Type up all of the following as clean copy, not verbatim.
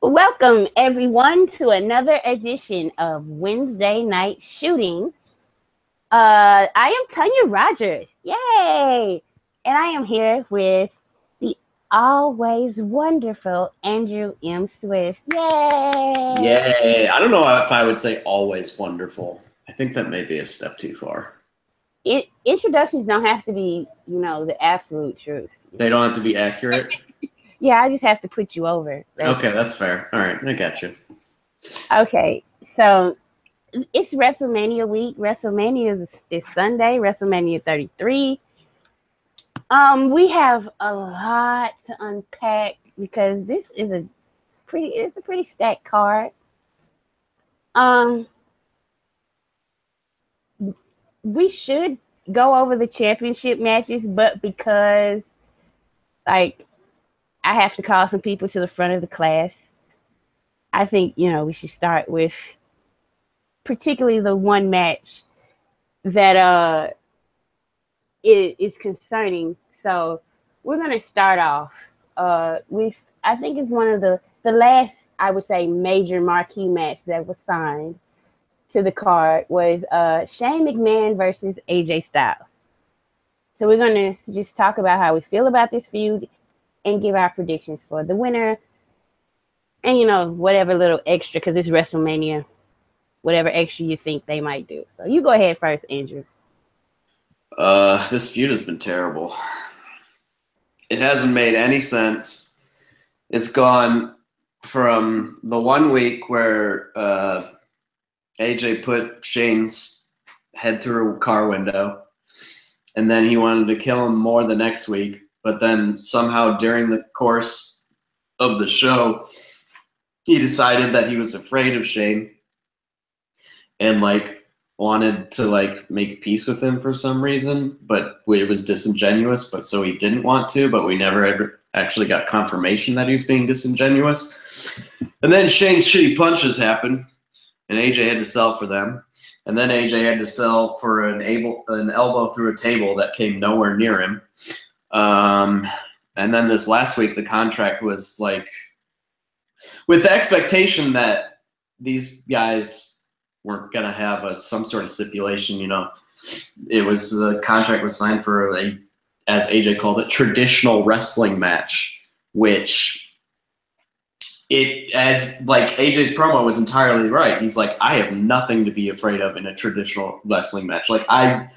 Welcome, everyone, to another edition of Wednesday Night Shooting. I am Tanya Rogers. Yay! And I am here with the always wonderful Andrew M. Swift. Yay! Yay. I don't know if I would say always wonderful. I think that may be a step too far. Introductions don't have to be, the absolute truth. They don't have to be accurate? Yeah, I just have to put you over. Okay, that's fair. All right, I got you. Okay, so it's WrestleMania week. WrestleMania is Sunday, WrestleMania 33. We have a lot to unpack because this is a pretty stacked card. We should go over the championship matches, but because I have to call some people to the front of the class, I think we should start with particularly the one match that is concerning. So we're gonna start off. I think it's one of the last, I would say, major marquee match that was signed to the card was Shane McMahon versus AJ Styles. So we're gonna just talk about how we feel about this feud and give our predictions for the winner, and whatever little extra, because it's WrestleMania, whatever extra you think they might do. So you go ahead first, Andrew. This feud has been terrible. It hasn't made any sense. It's gone from the 1 week where AJ put Shane's head through a car window, and then he wanted to kill him more the next week, but then somehow during the course of the show, he decided that he was afraid of Shane and wanted to make peace with him for some reason, but it was disingenuous, but so he didn't want to, but we never ever actually got confirmation that he was being disingenuous. And then Shane's shitty punches happened, and AJ had to sell for them. And then AJ had to sell for an elbow through a table that came nowhere near him. And then this last week, the contract was with the expectation that these guys weren't going to have some sort of stipulation, It was, the contract was signed for as AJ called it, traditional wrestling match, which AJ's promo was entirely right. He's like, I have nothing to be afraid of in a traditional wrestling match. I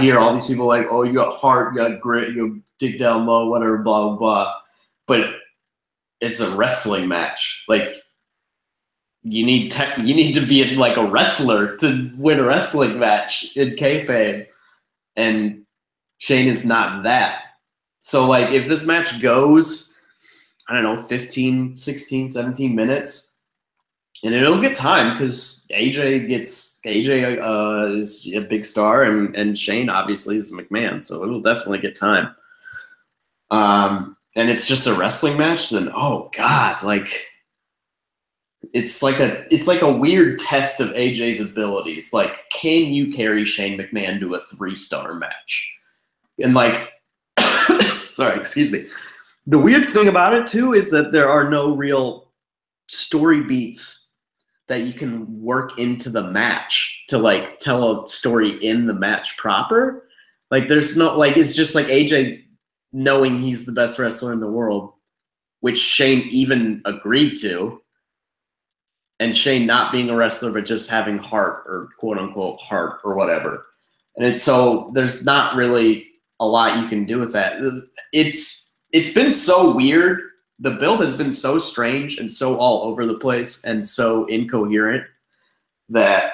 hear all these people oh, you got heart, you got grit, you dig down low, whatever, blah, blah, blah. But it's a wrestling match. You need to be a wrestler to win a wrestling match in kayfabe, and Shane is not that. So if this match goes, I don't know, 15, 16, 17 minutes, and it'll get time because AJ is a big star, and Shane obviously is McMahon, so it'll definitely get time. And it's just a wrestling match, then oh god, it's like a weird test of AJ's abilities. Can you carry Shane McMahon to a 3-star match? And sorry, excuse me. The weird thing about it too is that there are no real story beats that you can work into the match to tell a story in the match proper. There's no it's just AJ knowing he's the best wrestler in the world, which Shane even agreed to. And Shane not being a wrestler, but just having heart, or quote unquote heart, or whatever. And so there's not really a lot you can do with that. It's been so weird. The build has been so strange and so all over the place and so incoherent that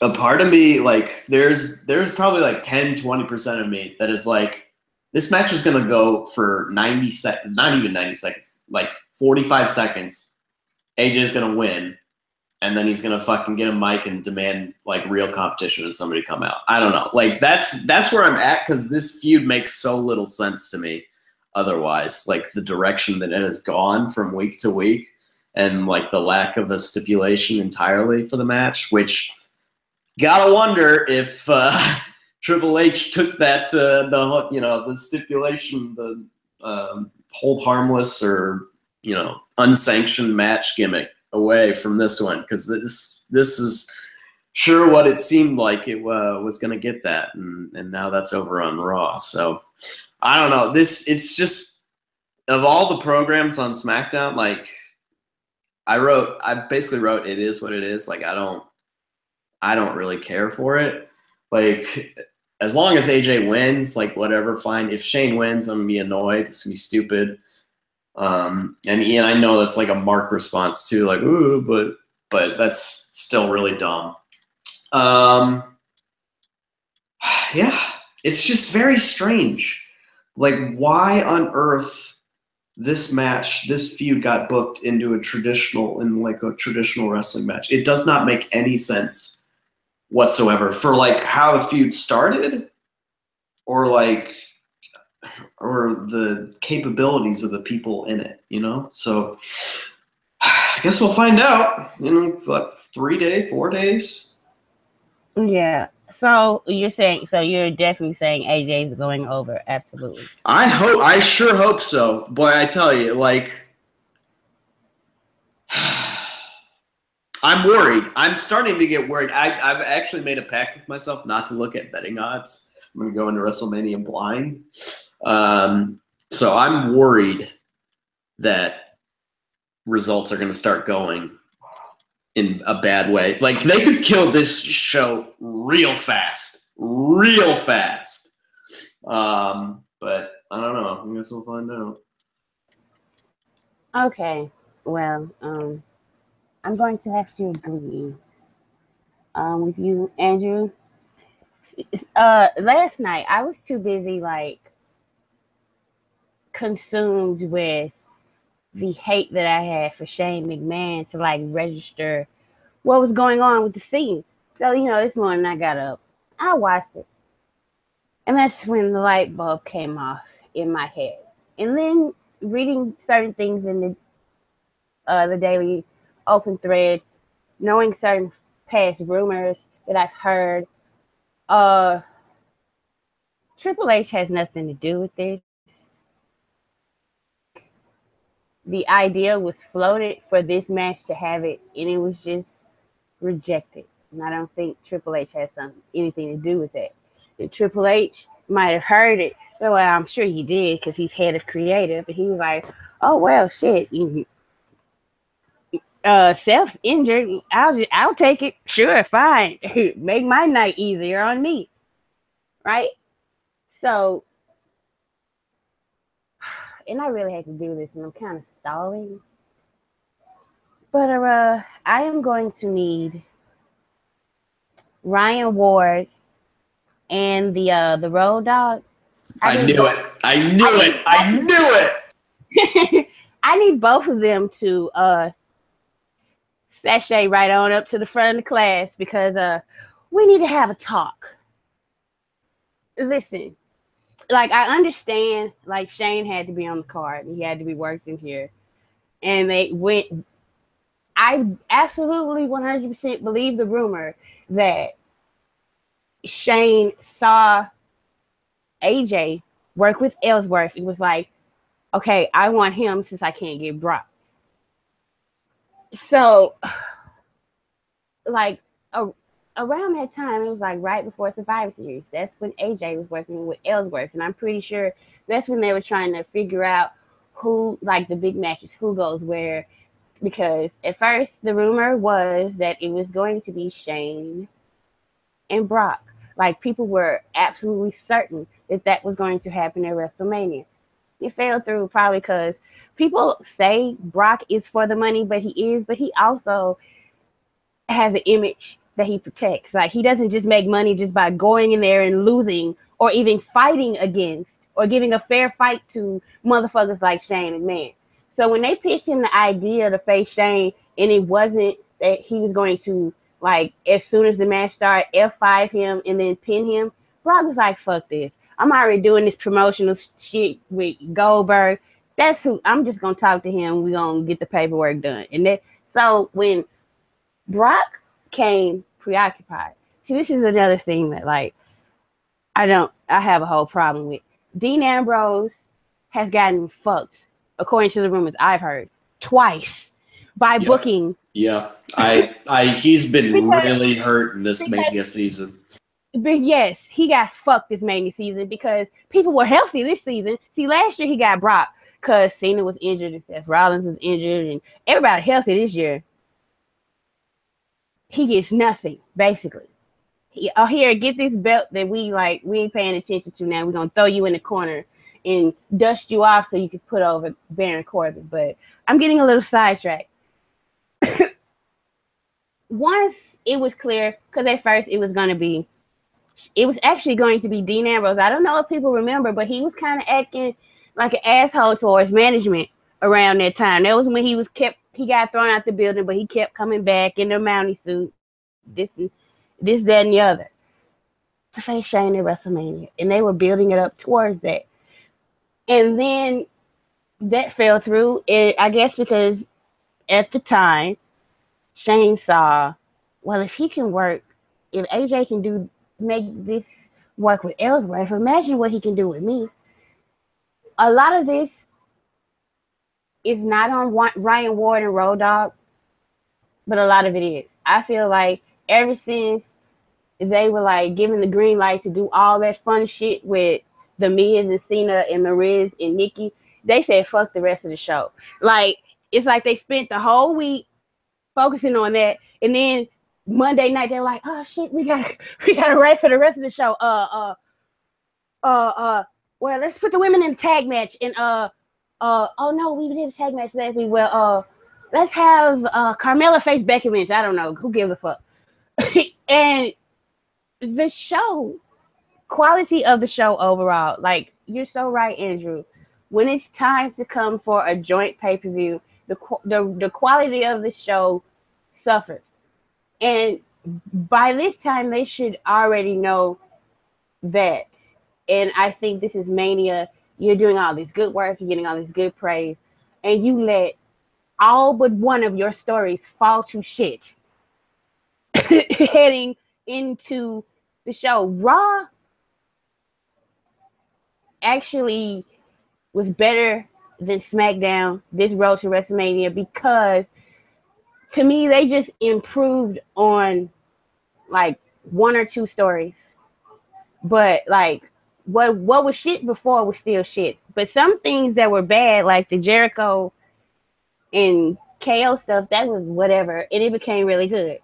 a part of me, there's probably 10, 20% of me that is this match is going to go for 90 seconds, not even 90 seconds, 45 seconds. AJ is going to win, and then he's going to fucking get a mic and demand real competition and somebody come out. I don't know. That's where I'm at, because this feud makes so little sense to me otherwise. The direction that it has gone from week to week, and the lack of a stipulation entirely for the match, which gotta wonder if Triple H took that the stipulation, the hold harmless or unsanctioned match gimmick away from this one, because this is sure what it seemed like it was going to get that, and now that's over on Raw. So I don't know. It's just, of all the programs on SmackDown, like I basically wrote, it is what it is. Like I don't really care for it. Like as long as AJ wins, like whatever, fine. If Shane wins, I'm gonna be annoyed. It's gonna be stupid. And Ian, I know that's like a Mark response too, like ooh, but that's still really dumb. Yeah, it's just very strange. Like, why on earth this feud got booked into a traditional wrestling match? It does not make any sense whatsoever for like how the feud started, or the capabilities of the people in it, So I guess we'll find out in what, 4 days. Yeah. So you're definitely saying AJ's going over, absolutely. I sure hope so. Boy, I tell you, like, I'm worried. I'm starting to get worried. I've actually made a pact with myself not to look at betting odds. I'm going to go into WrestleMania blind. So I'm worried that results are going to start going in a bad way. Like, they could kill this show real fast. But I don't know. I guess we'll find out. Okay. Well, I'm going to have to agree with you, Andrew. Last night I was too busy, like, consumed with the hate that I had for Shane McMahon to like register what was going on with the scene. So, this morning I got up, I watched it, and that's when the light bulb came off in my head. And then reading certain things in the daily open thread, knowing certain past rumors that I've heard, Triple H has nothing to do with this. The idea was floated for this match to have it, and it was just rejected. And I don't think Triple H has anything to do with that. And Triple H might have heard it. Well, I'm sure he did, because he's head of creative. And he was like, oh, well, shit. Self's injured. I'll take it. Sure, fine. Make my night easier on me. Right? So, and I really hate to do this, and I'm kind of stalling. But I am going to need Ryan Ward and the Road Dogg. I knew it. I need both of them to sashay right on up to the front of the class, because we need to have a talk. Listen, like, I understand, like, Shane had to be on the card and he had to be working here, and I absolutely 100% believe the rumor that Shane saw AJ work with Ellsworth. It was like, okay, I want him since I can't get Brock. So, like, around that time, it was like right before Survivor Series. That's when AJ was working with Ellsworth, and I'm pretty sure that's when they were trying to figure out who, like, the big matches, who goes where. Because at first the rumor was that it was going to be Shane and Brock. Like, people were absolutely certain that that was going to happen at WrestleMania. It fell through probably because people say Brock is for the money, but he also has an image that he protects. Like, he doesn't just make money just by going in there and losing, or even fighting against, or giving a fair fight to motherfuckers like Shane McMahon. So when they pitched him the idea to face Shane, and it wasn't that he was going to, like, as soon as the match started, F5 him and then pin him, Brock was like, fuck this. I'm already doing this promotional shit with Goldberg. That's who, I'm just going to talk to him. We're going to get the paperwork done. So when Brock came preoccupied, see, this is another thing that, like, I have a whole problem with. Dean Ambrose has gotten fucked, according to the rumors I've heard, twice by Yep. booking. Yeah, he's been Because, really hurt in this because Mania season. but yes, he got fucked this Mania season because people were healthy this season. See, last year he got Brock because Cena was injured and Seth Rollins was injured and everybody healthy this year. He gets nothing, basically. Oh, here, get this belt that we ain't paying attention to now. We're gonna throw you in the corner and dust you off so you can put over Baron Corbin. But I'm getting a little sidetracked. Once it was clear, because at first it was actually going to be Dean Ambrose. I don't know if people remember, but he was kind of acting like an asshole towards management around that time. That was when he got thrown out the building, but he kept coming back in the Mountie suit, this, that, and the other, to face Shane at WrestleMania, and they were building it up towards that. And then that fell through, I guess because at the time, Shane saw, well, if AJ can make this work with Ellsworth, imagine what he can do with me. A lot of this is not on Ryan Ward and Road Dogg, but a lot of it is. I feel like ever since they were like giving the green light to do all that fun shit with the Miz and Cena and Mariz and Nikki, they said fuck the rest of the show. Like, it's like they spent the whole week focusing on that, and then Monday night they're like, oh shit, we gotta write for the rest of the show. Well, let's put the women in the tag match, and oh no, we did a tag match last week. Well, let's have Carmella face Becky Lynch. I don't know, who gives a fuck. And the show, quality of the show overall, like, you're so right, Andrew. When it's time to come for a joint pay-per-view, the quality of the show suffers. And by this time, they should already know that. And I think this is Mania. You're doing all this good work, you're getting all this good praise, and you let all but one of your stories fall to shit heading into the show. Raw actually was better than SmackDown this road to WrestleMania because, to me, they just improved on like one or two stories. But like what was shit before was still shit. But some things that were bad, like the Jericho and KO stuff, that was whatever, and it became really good.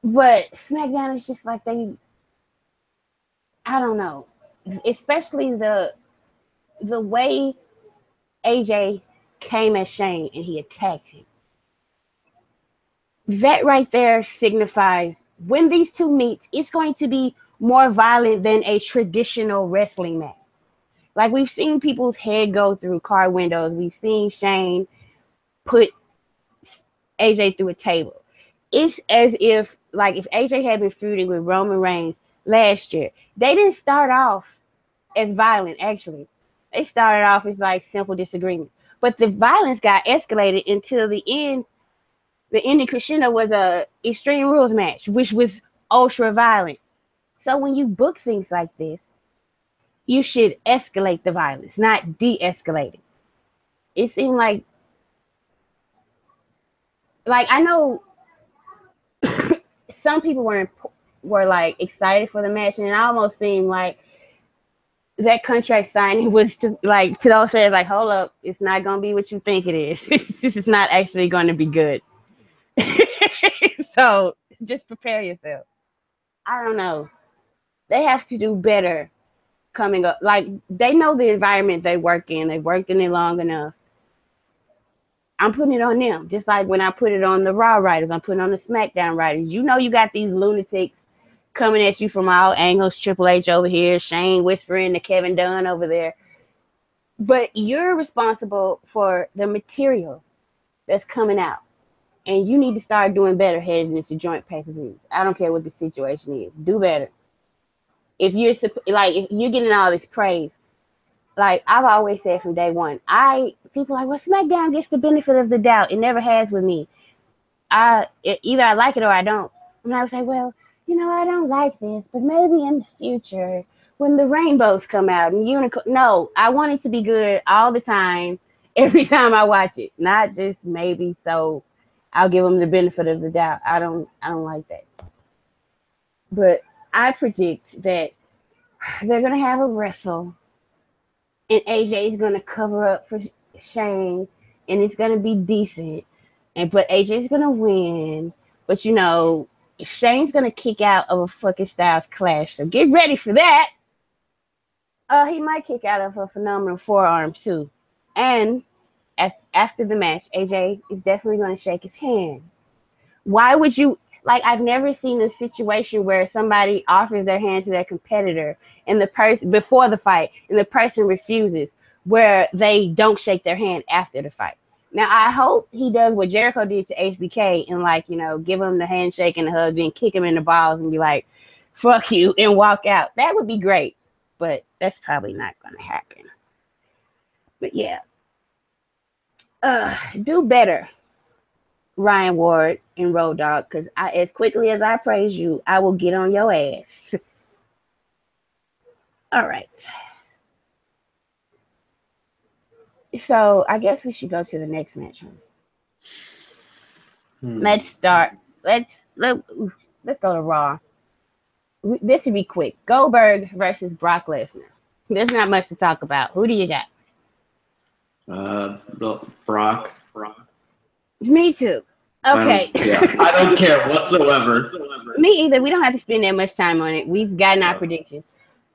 But SmackDown is just like I don't know, especially the way AJ came at Shane and he attacked him. That right there signifies when these two meet, it's going to be more violent than a traditional wrestling match. Like, we've seen people's head go through car windows. We've seen Shane put AJ through a table. It's as if AJ had been feuding with Roman Reigns last year. They didn't start off as violent, actually. They started off as like simple disagreements. But the violence got escalated until the end. The ending crescendo was a Extreme Rules match, which was ultra violent. So when you book things like this, you should escalate the violence, not de-escalate it. It seemed like I know some people were like excited for the match, and it almost seemed like that contract signing was to those fans, like, hold up, it's not gonna be what you think it is. This is not actually going to be good. So just prepare yourself. I don't know. They have to do better coming up. Like, they know the environment they work in. They've worked in it long enough. I'm putting it on them. Just like when I put it on the Raw writers, I'm putting on the SmackDown writers. You know you got these lunatics coming at you from all angles. Triple H over here, Shane whispering to Kevin Dunn over there. But you're responsible for the material that's coming out. And you need to start doing better heading into joint pay-per-views. I don't care what the situation is. Do better. If you're getting all this praise, like I've always said from day one, people are like, well, SmackDown gets the benefit of the doubt. It never has with me. Either I like it or I don't. And I would say, well, I don't like this, but maybe in the future when the rainbows come out and unicorn. No, I want it to be good all the time, every time I watch it. Not just maybe so I'll give them the benefit of the doubt. I don't like that. But I predict that they're gonna have a wrestle, and AJ is gonna cover up for Shane, and it's gonna be decent. And but AJ's gonna win. But Shane's gonna kick out of a fucking Styles Clash. So get ready for that. He might kick out of a phenomenal forearm too. And after the match, AJ is definitely gonna shake his hand. Why would you like? I've never seen a situation where somebody offers their hand to their competitor and the person before the fight and the person refuses, where they don't shake their hand after the fight. Now I hope he does what Jericho did to HBK and give him the handshake and the hug, then kick him in the balls and be like, "Fuck you," and walk out. That would be great, but that's probably not gonna happen. But yeah, do better, Ryan Ward and Road Dogg, because as quickly as I praise you, I will get on your ass. All right. So I guess we should go to the next match. Let's start. Let's go to Raw. This should be quick. Goldberg versus Brock Lesnar. There's not much to talk about. Who do you got? Brock. Me too. Okay. I don't care whatsoever. Me either. We don't have to spend that much time on it. We've gotten our predictions.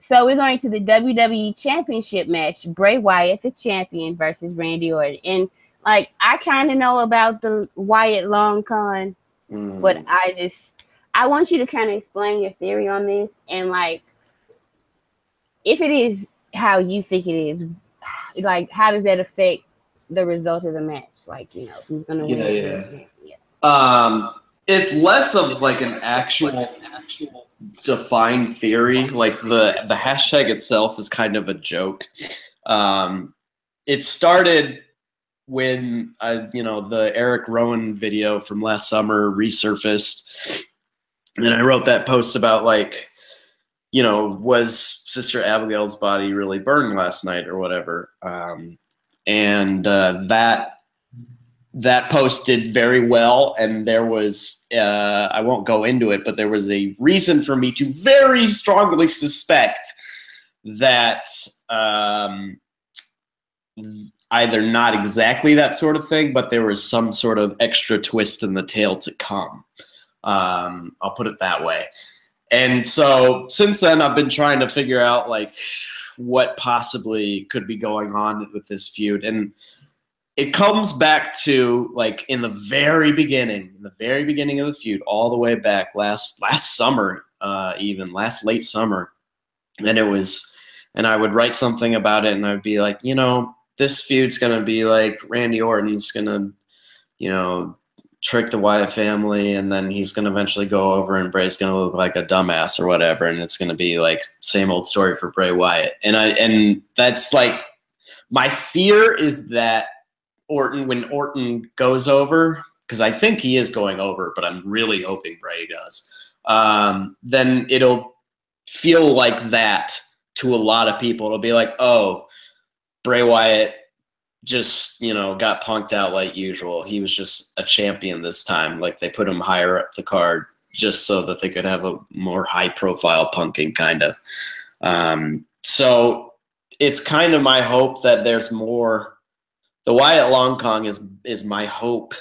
So we're going to the WWE Championship match. Bray Wyatt, the champion, versus Randy Orton. And I kind of know about the Wyatt long con, but I want you to kind of explain your theory on this. And if it is how you think it is, how does that affect the result of the match? Who's going to win? Yeah. It's less of an actual defined theory. The hashtag itself is kind of a joke. It started when the Eric Rowan video from last summer resurfaced, and I wrote that post about was Sister Abigail's body really burned last night or whatever, and that post did very well, and there was I won't go into it, but there was a reason for me to very strongly suspect that either not exactly that sort of thing, but there was some sort of extra twist in the tale to come. I'll put it that way. And so since then, I've been trying to figure out what possibly could be going on with this feud. And it comes back to in the very beginning of the feud, all the way back last summer, even last late summer. And I would write something about it, and I'd be like, this feud's going to be Randy Orton's going to, trick the Wyatt family, and then he's going to eventually go over and Bray's going to look like a dumbass or whatever. And it's going to be same old story for Bray Wyatt. And that's my fear is that when Orton goes over, because I think he is going over, but I'm really hoping Bray does, then it'll feel like that to a lot of people. It'll be oh, Bray Wyatt just, got punked out like usual. He was just a champion this time. They put him higher up the card just so that they could have a more high-profile punking, kind of. So it's kind of my hope that there's more. The Wyatt Long Kong is my hope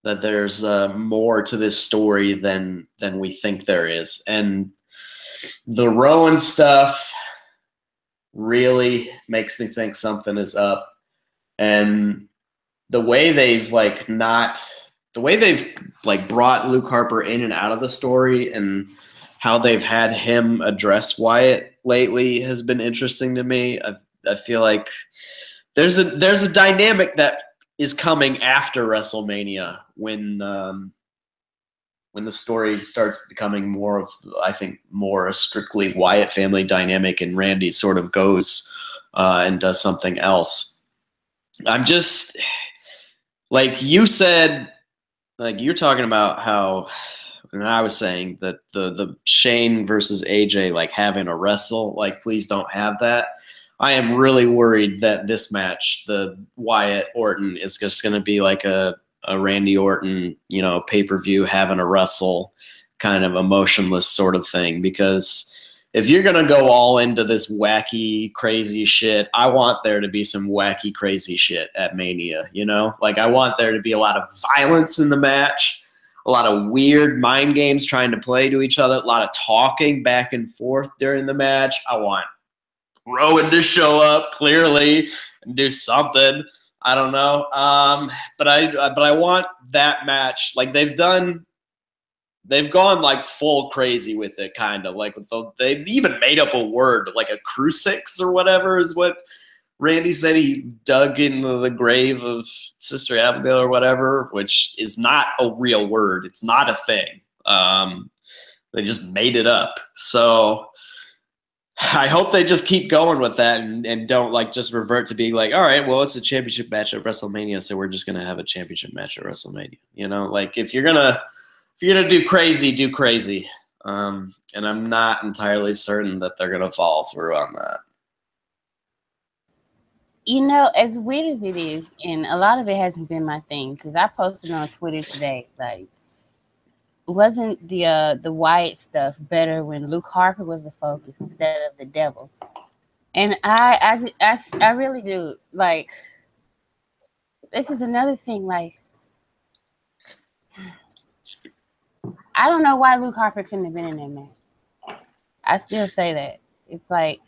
that there's more to this story than we think there is. And the Rowan stuff really makes me think something is up. And the way they've brought Luke Harper in and out of the story, and how they've had him address Wyatt lately has been interesting to me. I feel like there's a dynamic that is coming after WrestleMania when the story starts becoming more of, I think, more a strictly Wyatt family dynamic, and Randy sort of goes and does something else. I'm just, you said, you're talking about how, and I was saying that the Shane versus AJ, having a wrestle, please don't have that. I am really worried that this match, the Wyatt Orton, is just going to be like a Randy Orton, pay-per-view having a wrestle kind of emotionless sort of thing. Because if you're going to go all into this wacky, crazy shit, I want there to be some wacky, crazy shit at Mania, Like, I want there to be a lot of violence in the match, a lot of weird mind games trying to play to each other, a lot of talking back and forth during the match. I want Rowan to show up clearly and do something. I don't know. But I want that match. Like they've gone like full crazy with it, kind of like they even made up a word like a crucifix or whatever is what Randy said he dug into the grave of Sister Abigail or whatever, which is not a real word. It's not a thing. They just made it up. So I hope they just keep going with that and don't like just revert to being like, all right, well, it's a championship match at WrestleMania, so we're just gonna have a championship match at WrestleMania. Like if you're gonna do crazy, do crazy. And I'm not entirely certain that they're gonna follow through on that. As weird as it is, and a lot of it hasn't been my thing, because I posted on Twitter today, like, wasn't the Wyatt stuff better when Luke Harper was the focus instead of the devil? And I really do. Like, this is another thing. Like, I don't know why Luke Harper couldn't have been in that match. I still say that. It's like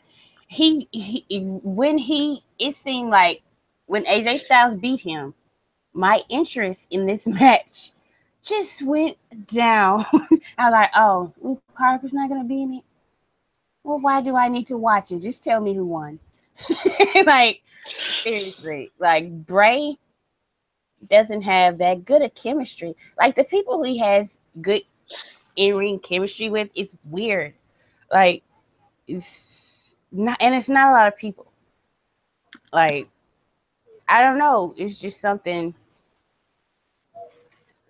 it seemed like when AJ Styles beat him, my interest in this match just went down. I was like, oh, Luke Harper's not gonna be in it. Well, why do I need to watch it? Just tell me who won. Like, seriously, like Bray doesn't have that good of chemistry. Like the people he has good in-ring chemistry with, it's weird. Like it's not a lot of people. Like, I don't know. It's just something.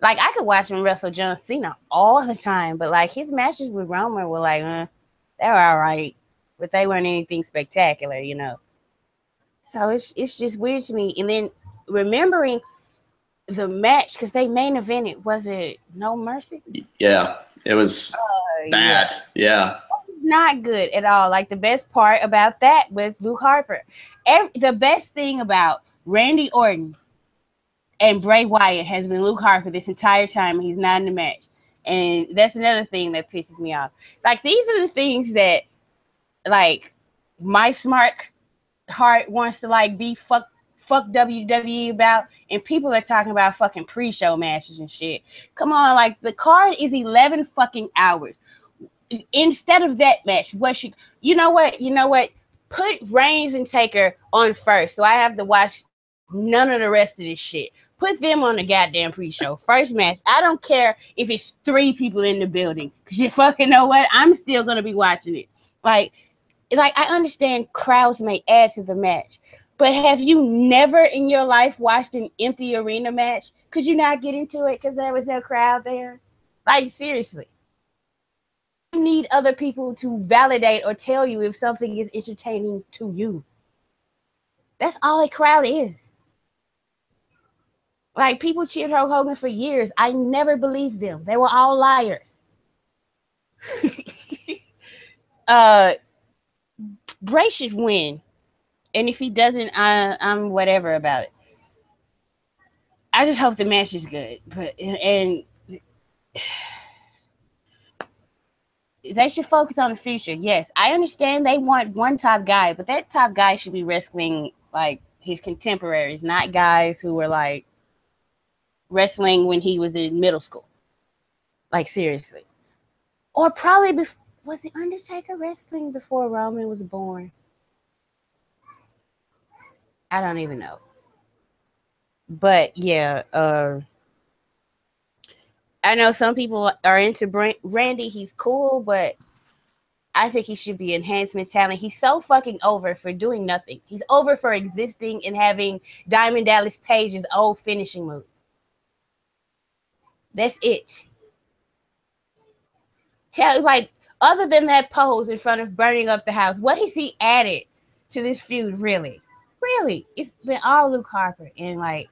Like, I could watch him wrestle John Cena all the time, but like his matches with Roman were like, they were all right, but they weren't anything spectacular, So it's just weird to me. And then remembering the match, because they main evented, was it No Mercy? Yeah, it was bad. Yeah. Not good at all. Like, the best part about that was Luke Harper. The best thing about Randy Orton and Bray Wyatt has been Luke Harper this entire time, and he's not in the match. And that's another thing that pisses me off. Like, these are the things that, like, my smart heart wants to, like, be fuck WWE about, and people are talking about fucking pre-show matches and shit. Come on, like, the card is 11 fucking hours. Instead of that match, you know what? Put Reigns and Taker on first, so I have to watch none of the rest of this shit. Put them on the goddamn pre-show. First match. I don't care if it's 3 people in the building, because you fucking know what? I'm still going to be watching it. Like, I understand crowds may add to the match, but have you never in your life watched an empty arena match? Could you not get into it because there was no crowd there? Like, seriously. You need other people to validate or tell you if something is entertaining to you. That's all a crowd is. Like, people cheered Hulk Hogan for years. I never believed them. They were all liars. Bray should win. And if he doesn't, I'm whatever about it. I just hope the match is good. And they should focus on the future. Yes, I understand they want one top guy, but that top guy should be wrestling like his contemporaries, not guys who were like wrestling when he was in middle school. Like, seriously. Or probably was the Undertaker wrestling before Roman was born? I don't even know. But yeah, I know some people are into Randy. He's cool, but I think he should be enhancement talent. He's so fucking over for doing nothing. He's over for existing and having Diamond Dallas Page's old finishing move. That's it. Like, other than that pose in front of burning up the house, what has he added to this feud, really. Really. It's been all Luke Harper. And like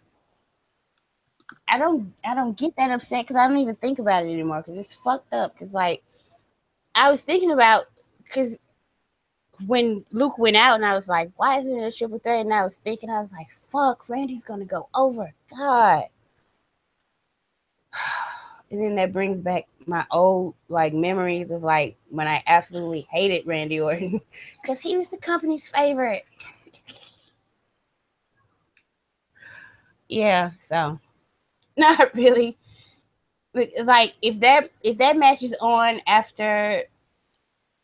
I don't get that upset because I don't even think about it anymore because it's fucked up. Because like I was thinking about because when Luke went out and I was like, why isn't it a triple threat? And I was thinking, I was like, fuck, Randy's gonna go over. God. And then that brings back my old like memories of like when I absolutely hated Randy Orton because he was the company's favorite. Yeah, so not really. Like if that match is on after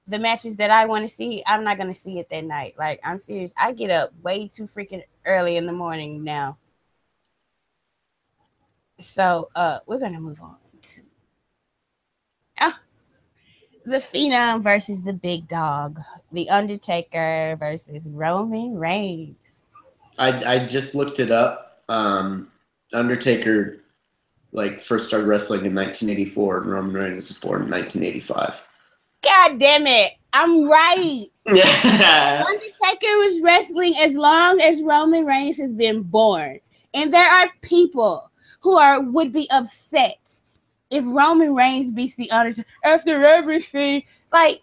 the matches that I want to see, I'm not gonna see it that night. Like I'm serious. I get up way too freaking early in the morning now. So we're gonna move on to uh, the Phenom versus the Big Dog, the Undertaker versus Roman Reigns. I just looked it up. Undertaker like first started wrestling in 1984, and Roman Reigns was born in 1985. God damn it! I'm right. Yeah. Undertaker was wrestling as long as Roman Reigns has been born, and there are people who would be upset if Roman Reigns beats the Undertaker after everything. Like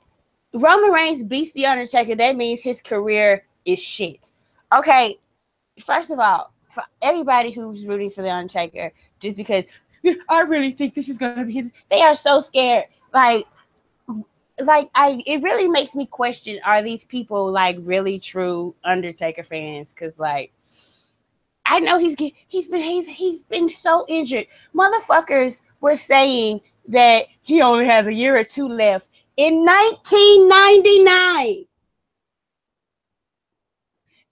Roman Reigns beats the Undertaker, that means his career is shit. Okay, first of all, for everybody who's rooting for the Undertaker, just because I really think this is gonna be his, they are so scared. It really makes me question: are these people like really true Undertaker fans? Because like I know he's been so injured. Motherfuckers were saying that he only has a year or two left in 1999.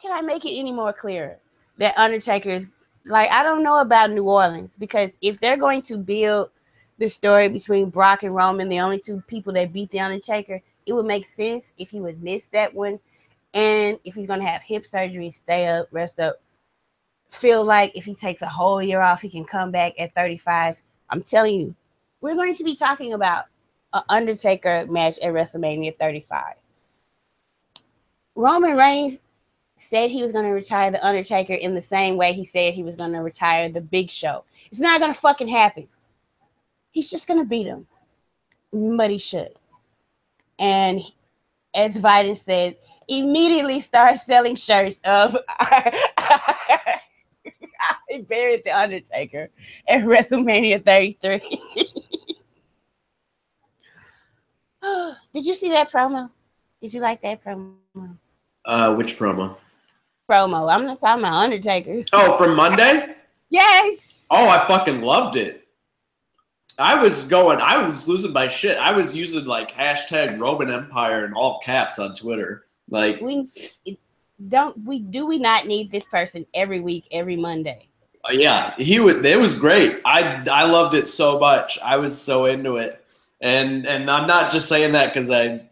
Can I make it any more clear that Undertaker is like, I don't know about New Orleans because if they're going to build the story between Brock and Roman, the only two people that beat the Undertaker, it would make sense if he would miss that one. And if he's gonna have hip surgery, stay up, rest up, feel like if he takes a whole year off, he can come back at 35. I'm telling you, we're going to be talking about an Undertaker match at WrestleMania 35. Roman Reigns said he was going to retire the Undertaker in the same way he said he was going to retire the Big Show. It's not going to fucking happen. He's just going to beat him, but he should. And as Biden said, immediately start selling shirts of I buried the Undertaker at WrestleMania 33. Did you see that promo? Did you like that promo? Which promo? Promo. I'm not talking about Undertaker. Oh, from Monday? Yes. Oh, I fucking loved it. I was losing my shit. I was using like hashtag Roman Empire in all caps on Twitter. Like we not need this person every week, every Monday? Yeah, it was great. I loved it so much. I was so into it. And I'm not just saying that because I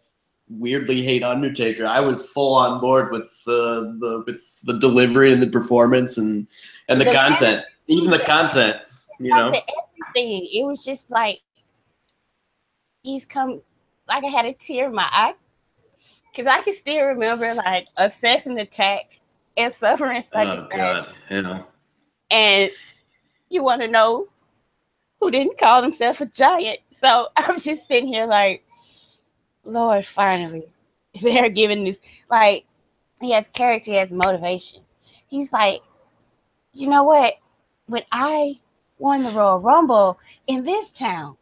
weirdly hate Undertaker. I was full on board with the delivery and the performance and the content. Even the content, you know. Everything. It was just like he's come like I had a tear in my eye. Because I can still remember like assessing the attack and suffering such Oh God, yeah. And you want to know who didn't call himself a giant? So I'm just sitting here like, Lord, finally, they're giving this, like, he has character, he has motivation. He's like, you know what? When I won the Royal Rumble in this town,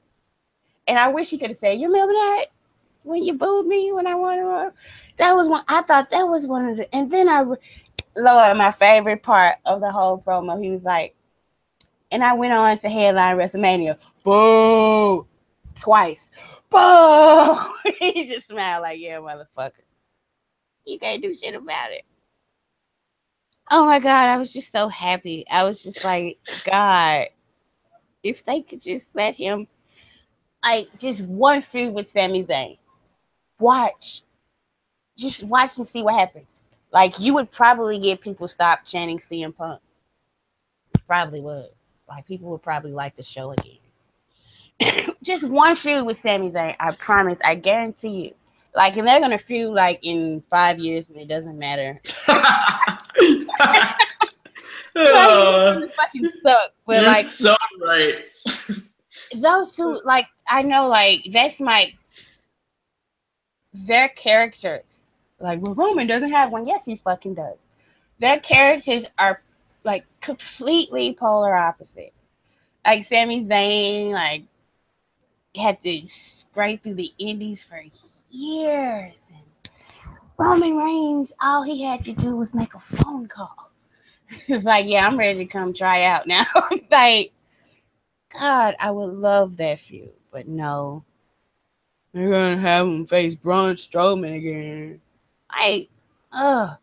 and I wish he could have said, you remember that? When you booed me when I won the Royal? That was one, I thought that was one of the, and then Lord, my favorite part of the whole promo, he was like, and I went on to headline WrestleMania. Boo! Twice. Boo! He just smiled like, yeah, motherfucker. You can't do shit about it. Oh my God, I was just so happy. I was just like, God, if they could just let him, like, just one feud with Sami Zayn. Watch. Just watch and see what happens. Like, you would probably get people stop chanting CM Punk. Probably would. Like, people would probably like the show again. Just one feud with Sami Zayn. I promise. I guarantee you. Like, and they're gonna feud like in 5 years, but it doesn't matter. Like, it's Uh, gonna fucking suck. But you're like so right. those two, like I know, like that's my their characters. Like, well, Roman doesn't have one. Yes, he fucking does. Their characters are like completely polar opposite. Like Sami Zayn, like had to scrape through the indies for years. And Roman Reigns, all he had to do was make a phone call. It's like, yeah, I'm ready to come try out now. Like, God, I would love that feud, but no, they're gonna have him face Braun Strowman again. Like, ugh.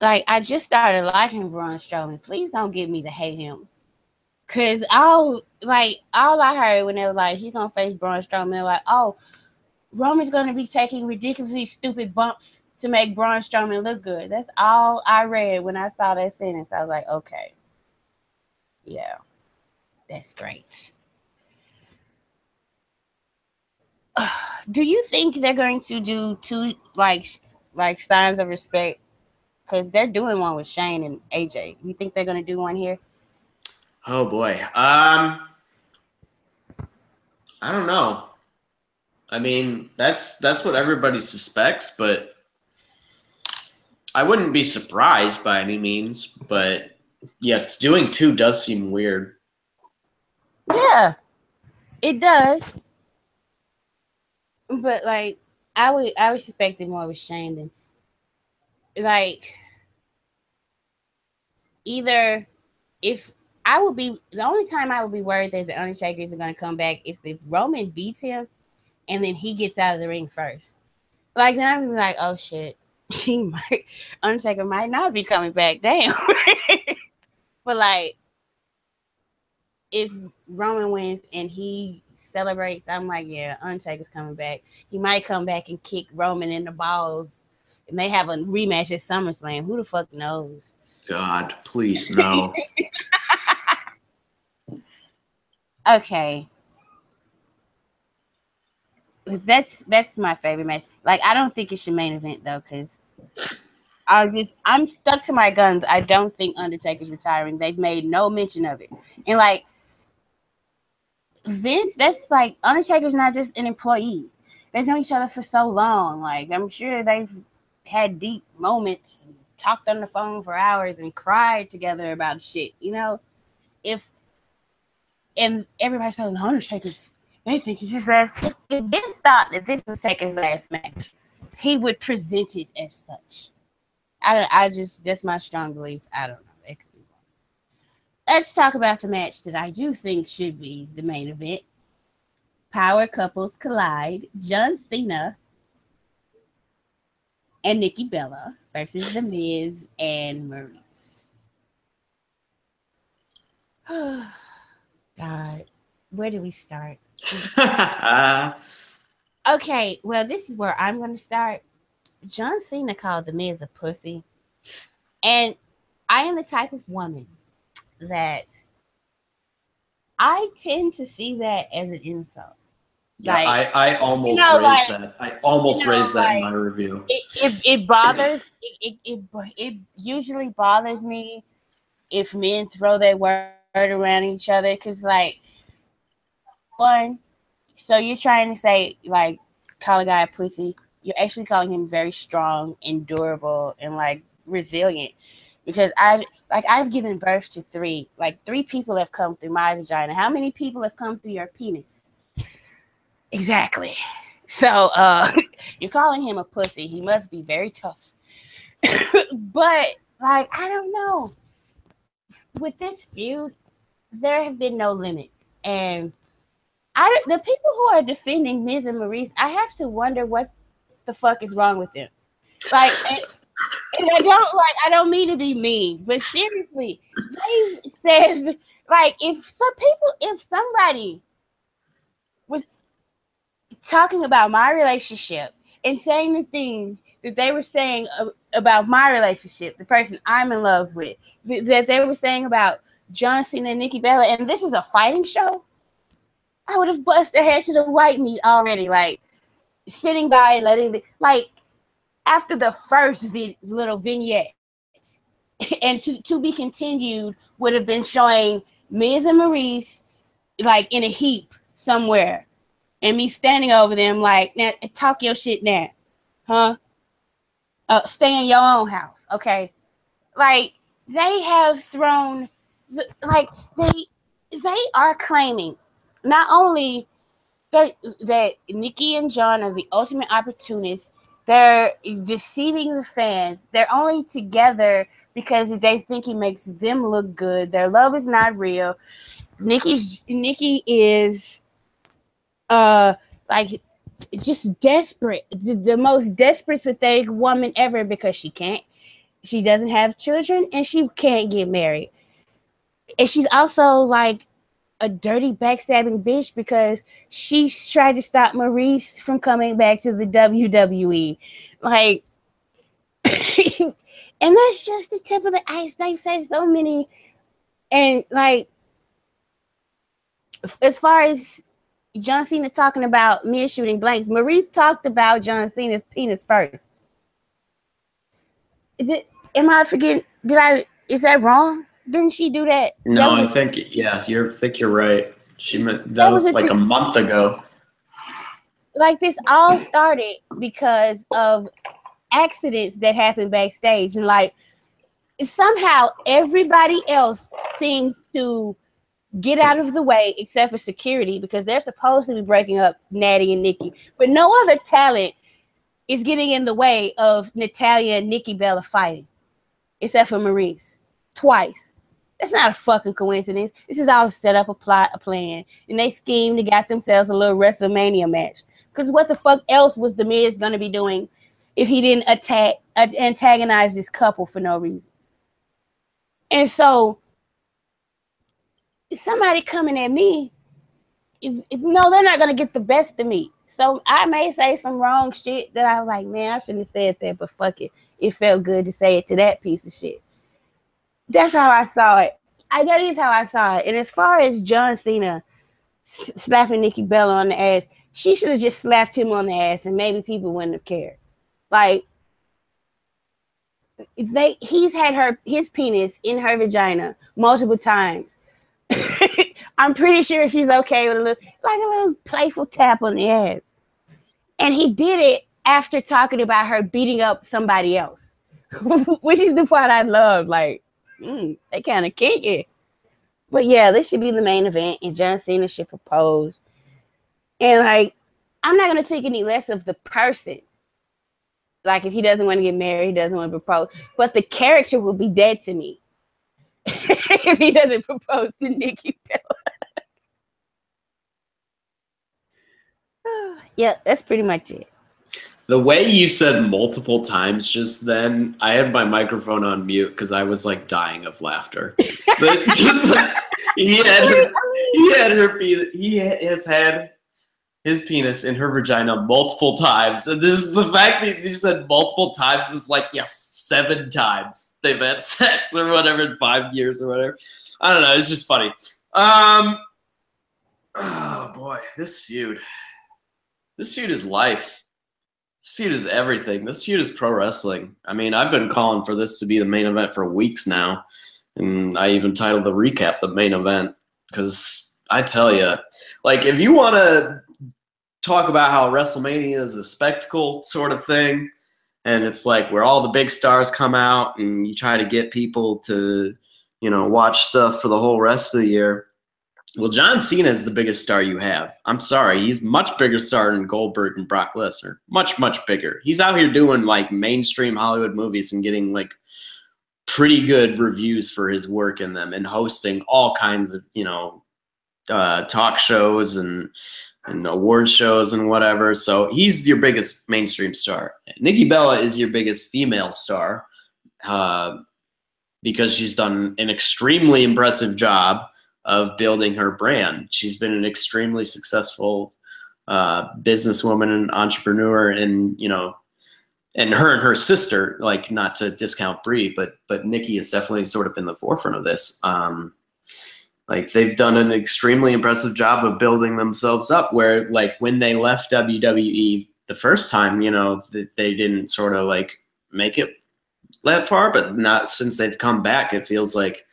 Like, I just started liking Braun Strowman. Please don't get me to hate him. Cause all I heard when they were like he's gonna face Braun Strowman, they're like, oh, Roman's gonna be taking ridiculously stupid bumps to make Braun Strowman look good. That's all I read when I saw that sentence. I was like, okay, yeah, that's great. Do you think they're going to do two like signs of respect? Because they're doing one with Shane and AJ. You think they're gonna do one here? Oh boy. I don't know. I mean, that's what everybody suspects, but I wouldn't be surprised by any means. But yeah, doing two does seem weird. Yeah, it does. But like, I would suspect it more with Shane than like either if I would be the only time I would be worried that the Undertaker isn't going to come back is if Roman beats him and then he gets out of the ring first. Like then I'm like, oh shit, he might Undertaker might not be coming back. Damn. But like if Roman wins and he celebrates, I'm like, yeah, Undertaker's coming back. He might come back and kick Roman in the balls, and they have a rematch at SummerSlam. Who the fuck knows? God, please no. Okay, that's my favorite match. Like, I don't think it should main event though, because I'm stuck to my guns. I don't think Undertaker's retiring. They've made no mention of it, and like Vince, that's like Undertaker's not just an employee. They've known each other for so long. Like, I'm sure they've had deep moments, talked on the phone for hours, and cried together about shit. You know, if and everybody's saying Undertaker, they think he's his last. If Vince thought that this was Taker's last match, he would present it as such. I just that's my strong belief. I don't know. It could be wrong. Let's talk about the match that I do think should be the main event. Power couples collide. John Cena and Nikki Bella versus The Miz and Maurice. God, where do we start? Okay, well, this is where I'm going to start. John Cena called The Miz a pussy. And I am the type of woman that I tend to see that as an insult. Yeah, Like, I almost raised like, that. I almost raised that in like my review. it bothers it usually bothers me if men throw their word around each other because like one, so you're trying to say like call a guy a pussy, you're actually calling him very strong and durable and like resilient because I've given birth to three people have come through my vagina. How many people have come through your penis? Exactly. So you're calling him a pussy. He must be very tough. But like I don't know. With this feud, there have been no limit. And the people who are defending Miz and Maurice, I have to wonder what the fuck is wrong with them. Like and I don't mean to be mean, but seriously, they said like if somebody was talking about my relationship and saying the things that they were saying about my relationship, the person I'm in love with, that they were saying about John Cena and Nikki Bella, and this is a fighting show, I would have bust their head to the white meat already. Like, sitting by and letting like after the first little vignette, and to be continued would have been showing Miz and Maurice like in a heap somewhere, and me standing over them like, now talk your shit now, huh? Stay in your own house, okay? Like they have thrown, like they are claiming not only that Nikki and John are the ultimate opportunists. They're deceiving the fans. They're only together because they think it makes them look good. Their love is not real. Nikki is like just desperate, the most desperate, pathetic woman ever because she doesn't have children and she can't get married. And she's also like a dirty backstabbing bitch because she tried to stop Maurice from coming back to the WWE. Like, and that's just the tip of the ice. They've said so many. And like, as far as John Cena talking about me shooting blanks, Maurice talked about John Cena's penis first. Am I forgetting? Is that wrong? Didn't she do that? No, I think you're right. That was like a month ago. Like this all started because of accidents that happened backstage, and like somehow everybody else seems to get out of the way except for security because they're supposed to be breaking up Natty and Nikki, but no other talent is getting in the way of Natalya and Nikki Bella fighting except for Maurice twice. That's not a fucking coincidence. This is all set up, a plot, a plan, and they schemed to get themselves a little WrestleMania match. Because what the fuck else was The Miz gonna be doing if he didn't antagonize this couple for no reason? And so somebody coming at me, no, they're not gonna get the best of me. So I may say some wrong shit that I was like, man, I shouldn't have said that, but fuck it. It felt good to say it to that piece of shit. That's how I saw it. That is how I saw it. And as far as John Cena slapping Nikki Bella on the ass, she should have just slapped him on the ass and maybe people wouldn't have cared. Like, he's had his penis in her vagina multiple times. I'm pretty sure she's okay with a little playful tap on the ass. And he did it after talking about her beating up somebody else, which is the part I love. Like, they kind of kinky. But yeah, this should be the main event, and John Cena should propose. And like, I'm not gonna think any less of the person. Like, if he doesn't want to get married, he doesn't want to propose. But the character will be dead to me if he doesn't propose to Nikki Bella. Yeah, that's pretty much it. The way you said multiple times just then, I had my microphone on mute because I was like dying of laughter. But just he has had his penis in her vagina multiple times, and this is the fact that you said multiple times is like, yes, 7 times they've had sex or whatever in 5 years or whatever. I don't know. It's just funny. Oh boy, this feud is life. This feud is everything. This feud is pro wrestling. I mean, I've been calling for this to be the main event for weeks now, and I even titled the recap the main event because I tell you, like, if you want to talk about how WrestleMania is a spectacle sort of thing, and it's like where all the big stars come out and you try to get people to, watch stuff for the whole rest of the year. Well, John Cena is the biggest star you have. I'm sorry. He's much bigger star than Goldberg and Brock Lesnar. Much, much bigger. He's out here doing like mainstream Hollywood movies and getting like pretty good reviews for his work in them and hosting all kinds of, talk shows and award shows and whatever. So he's your biggest mainstream star. Nikki Bella is your biggest female star because she's done an extremely impressive job of building her brand. She's been an extremely successful businesswoman and entrepreneur, and and her sister, like, not to discount Brie, but Nikki has definitely sort of been the forefront of this. Like, they've done an extremely impressive job of building themselves up, where like when they left WWE, the first time, they didn't sort of like make it that far, but not since they've come back. It feels like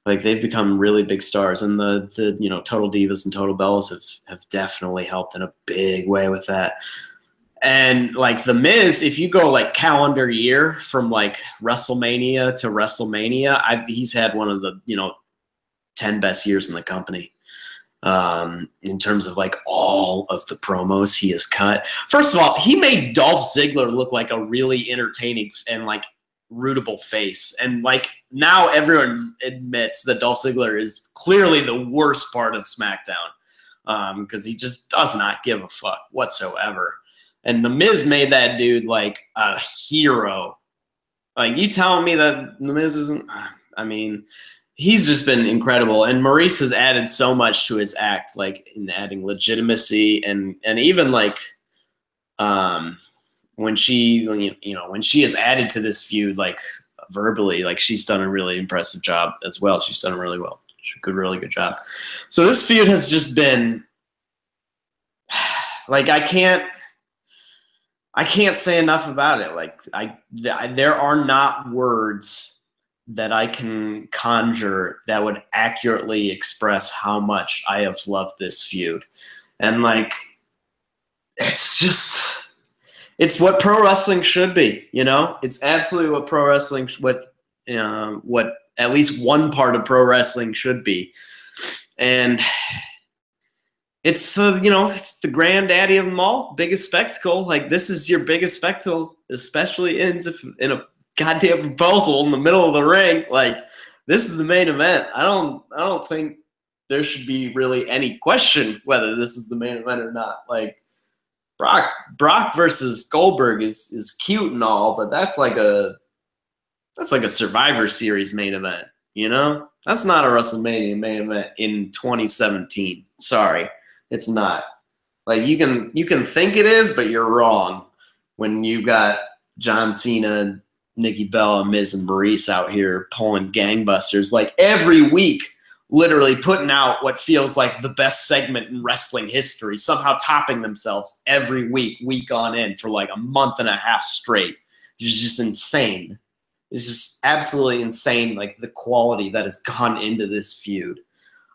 they've become really big stars, and the Total Divas and Total Bellas have definitely helped in a big way with that. And like The Miz, if you go like calendar year from like WrestleMania to WrestleMania, he's had one of the 10 best years in the company. In terms of like all of the promos he has cut. First of all, he made Dolph Ziggler look like a really entertaining and like rootable face. And like now everyone admits that Dolph Ziggler is clearly the worst part of SmackDown because he just does not give a fuck whatsoever. And The Miz made that dude like a hero. Like, you telling me that The Miz isn't? I mean, he's just been incredible. And Maurice has added so much to his act, like in adding legitimacy and even like when she has added to this feud, like verbally, like she's done a really impressive job as well. She's done really well. Really good job. So this feud has just been like, I can't say enough about it. Like there are not words that I can conjure that would accurately express how much I have loved this feud. And like, it's what pro wrestling should be, It's absolutely what pro wrestling, what at least one part of pro wrestling should be. And it's the granddaddy of them all, biggest spectacle. Like, this is your biggest spectacle, especially in a goddamn proposal in the middle of the ring. Like, this is the main event. I don't think there should be really any question whether this is the main event or not. Like, Brock versus Goldberg is cute and all, but that's like a Survivor Series main event, That's not a WrestleMania main event in 2017. Sorry, it's not. Like, you can think it is, but you're wrong when you got John Cena, Nikki Bella, Miz, and Maurice out here pulling gangbusters like every week, literally putting out what feels like the best segment in wrestling history, somehow topping themselves every week on end for like a month and a half straight. It's just insane. It's just absolutely insane, like the quality that has gone into this feud.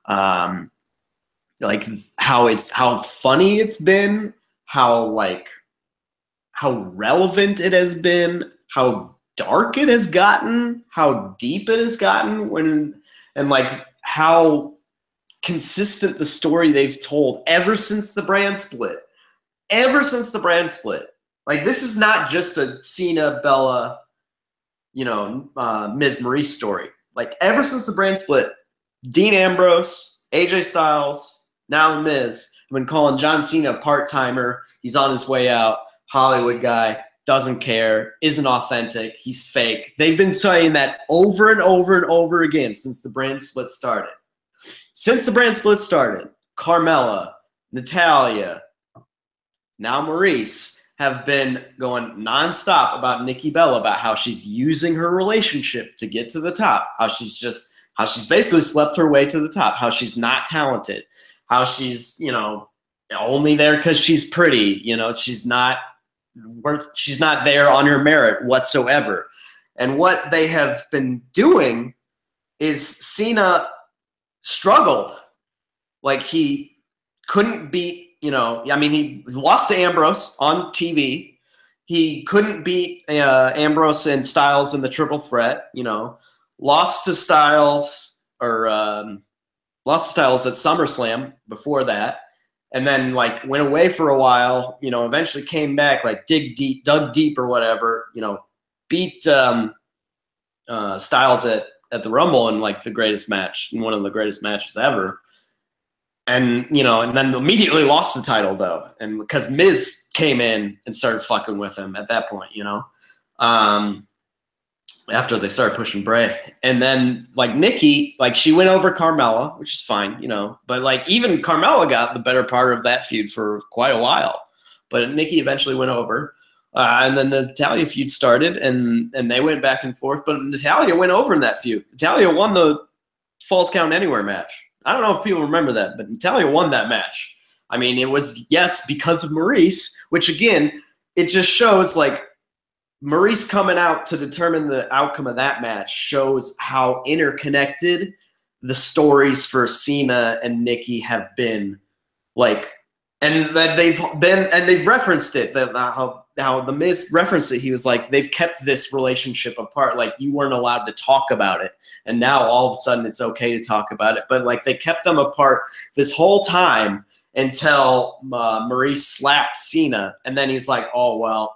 Like how funny it's been, how relevant it has been, how dark it has gotten, how deep it has gotten, and like how consistent the story they've told ever since the brand split. Like, this is not just a Cena, Bella, Miz, Maurice story. Like, ever since the brand split, Dean Ambrose, AJ Styles, now The Miz have been calling John Cena a part-timer. He's on his way out, Hollywood guy, doesn't care, isn't authentic, he's fake. They've been saying that over and over and over again since the brand split started. Carmella, Natalia, now Maurice have been going nonstop about Nikki Bella, about how she's using her relationship to get to the top, how she's basically slept her way to the top, how she's not talented, how she's, only there because she's pretty, she's not there on her merit whatsoever. And what they have been doing is Cena struggled. Like, he couldn't beat, he lost to Ambrose on TV. He couldn't beat Ambrose and Styles in the triple threat, lost to Styles at SummerSlam before that. And then, like, went away for a while, eventually came back, like, dug deep or whatever, beat Styles at the Rumble in, like, one of the greatest matches ever. And, and then immediately lost the title, though. And because Miz came in and started fucking with him at that point, after they started pushing Bray. And then, like, Nikki, like, she went over Carmella, which is fine, but, like, even Carmella got the better part of that feud for quite a while. But Nikki eventually went over. And then the Natalya feud started, and they went back and forth. But Natalya went over in that feud. Natalya won the Falls Count Anywhere match. I don't know if people remember that, but Natalya won that match. I mean, it was, yes, because of Maurice, which again, it just shows like Maurice coming out to determine the outcome of that match shows how interconnected the stories for Cena and Nikki have been. Like, and that they've referenced it, that how the Miz referenced it. He was like, they've kept this relationship apart. Like, you weren't allowed to talk about it, and now all of a sudden it's okay to talk about it. But like, they kept them apart this whole time until Maurice slapped Cena, and then he's like, oh well,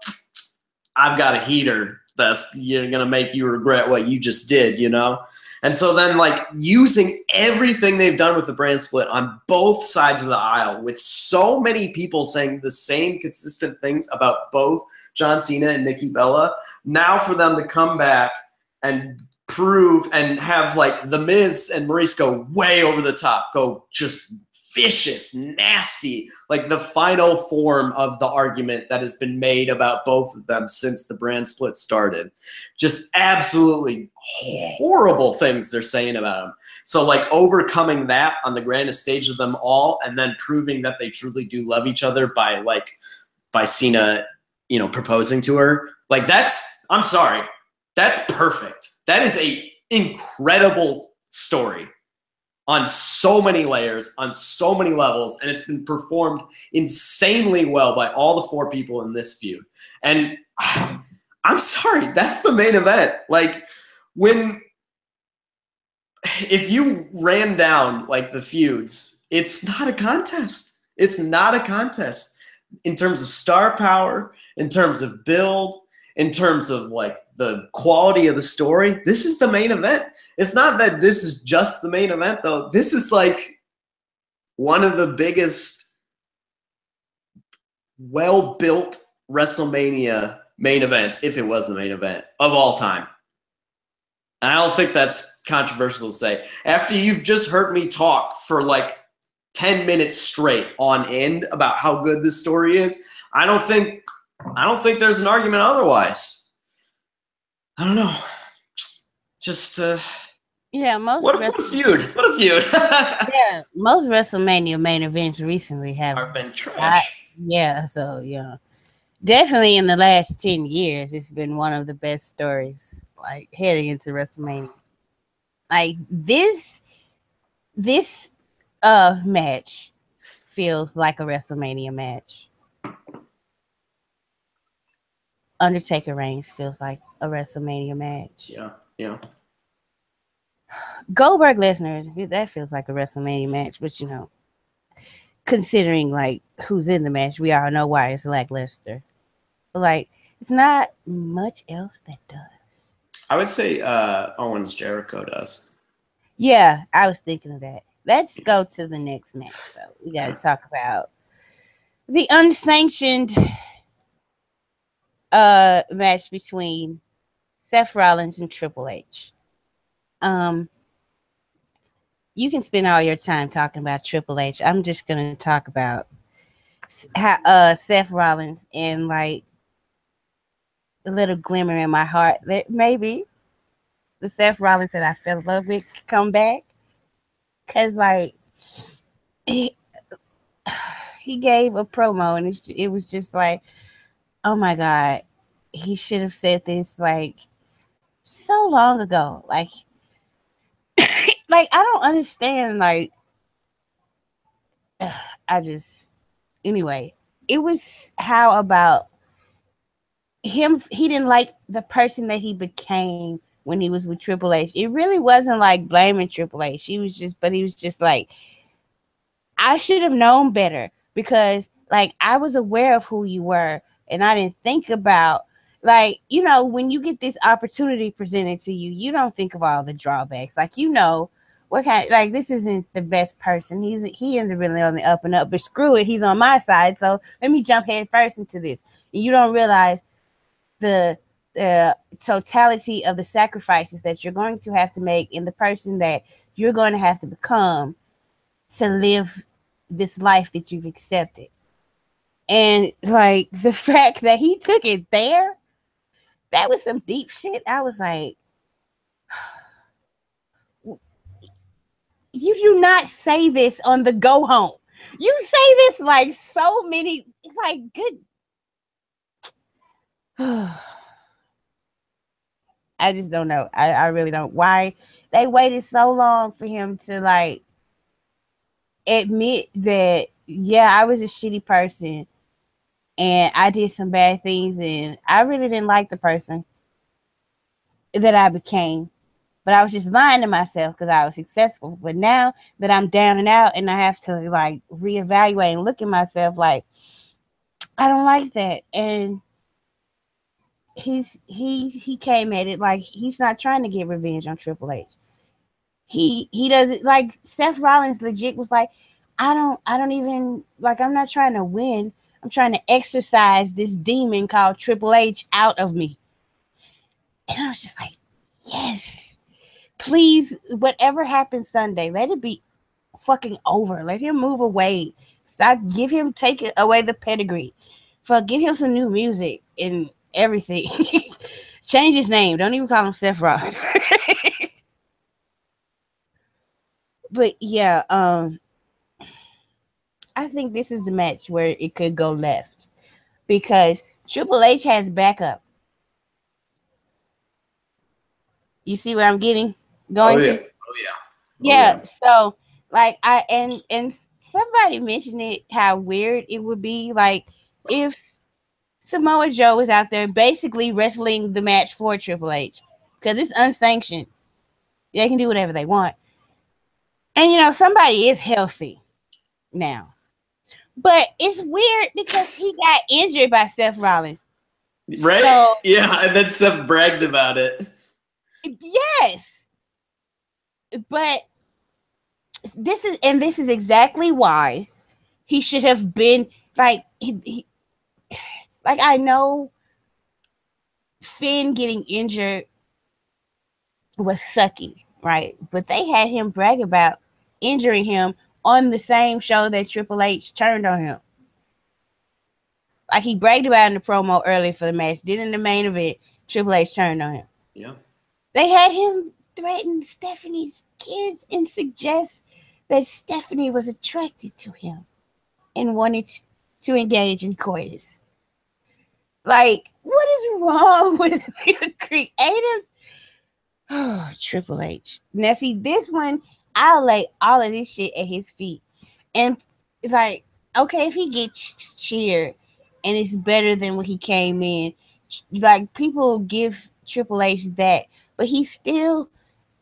I've got a heater that's gonna make you regret what you just did, you know? And so then, like, using everything they've done with the brand split on both sides of the aisle, with so many people saying the same consistent things about both John Cena and Nikki Bella, now for them to come back and prove and have, like, The Miz and Maurice go way over the top, go just vicious, nasty, like the final form of the argument that has been made about both of them since the brand split started. Just absolutely horrible things they're saying about them. So like overcoming that on the grandest stage of them all, and then proving that they truly do love each other by Cena, you know, proposing to her. Like I'm sorry, that's perfect. That is a incredible story on so many layers, on so many levels, and it's been performed insanely well by all the 4 people in this feud. And I'm sorry, that's the main event. Like, if you ran down, like, the feuds, it's not a contest. It's not a contest in terms of star power, in terms of build, in terms of, like, the quality of the story. This is the main event. It's not that this is just the main event, though. This is, like, one of the biggest, well-built WrestleMania main events, if it was the main event, of all time. And I don't think that's controversial to say. After you've just heard me talk for, like, 10 minutes straight on end about how good this story is, I don't think there's an argument otherwise. I don't know. Just yeah, what a feud! What a feud! Yeah, most WrestleMania main events recently have been trash. Yeah, so yeah, definitely in the last 10 years, it's been one of the best stories. Like heading into WrestleMania, like this match feels like a WrestleMania match. Undertaker Reigns feels like a WrestleMania match. Yeah. Goldberg Lesnar, that feels like a WrestleMania match, but you know, considering like who's in the match, we all know why it's lackluster. But like, it's not much else that does. I would say Owens Jericho does. Yeah, I was thinking of that. Let's go to the next match, though. We got to talk about the unsanctioned match between Seth Rollins and Triple H. You can spend all your time talking about Triple H. I'm just gonna talk about how Seth Rollins and like a little glimmer in my heart that maybe the Seth Rollins that I fell in love with come back, cause like he gave a promo and it was just like, oh my god, he should have said this like so long ago. Like like I don't understand. Like anyway, it was how about him. He didn't like the person that he became when he was with Triple H. It really wasn't like blaming Triple H. He was just like, I should have known better because like I was aware of who you were and I didn't think about like, you know, when you get this opportunity presented to you, you don't think of all the drawbacks. Like, you know, what kind like this isn't the best person. He isn't really on the up and up, but screw it, he's on my side. So let me jump head first into this. And you don't realize the totality of the sacrifices that you're going to have to make in the person that you're going to have to become to live this life that you've accepted. And like the fact that he took it there, that was some deep shit. I was like, you do not say this on the go home. You say this like so many, like good. I just don't know. I really don't. Why they waited so long for him to like admit that, yeah, I was a shitty person and I did some bad things and I really didn't like the person that I became. But I was just lying to myself because I was successful. But now that I'm down and out and I have to like reevaluate and look at myself like, I don't like that. And he came at it like he's not trying to get revenge on Triple H. He doesn't like Seth Rollins legit was like, I don't even like I'm not trying to win. I'm trying to exercise this demon called Triple H out of me. And I was just like, yes. Please, whatever happens Sunday, let it be fucking over. Let him move away. Stop take it away the pedigree. Give him some new music and everything. Change his name. Don't even call him Seth Rollins. But yeah, I think this is the match where it could go left because Triple H has backup. You see where I'm going to? Oh yeah. Yeah. So like and somebody mentioned it how weird it would be like if Samoa Joe was out there basically wrestling the match for Triple H because it's unsanctioned. They can do whatever they want. And somebody is healthy now. But it's weird because he got injured by Seth Rollins. Right? So, yeah, and then Seth bragged about it. Yes. But this is exactly why he should have been like like I know Finn getting injured was sucky, right? But they had him brag about injuring him on the same show that Triple H turned on him. Like he bragged about in the promo earlier for the match. Then in the main event, Triple H turned on him. Yeah. They had him threaten Stephanie's kids and suggest that Stephanie was attracted to him and wanted to engage in coitus. Like, what is wrong with the creatives? Oh, Triple H. Now, see, this one, I'll lay all of this shit at his feet. And, like, okay, if he gets cheered and it's better than when he came in, like, people give Triple H that. But he still,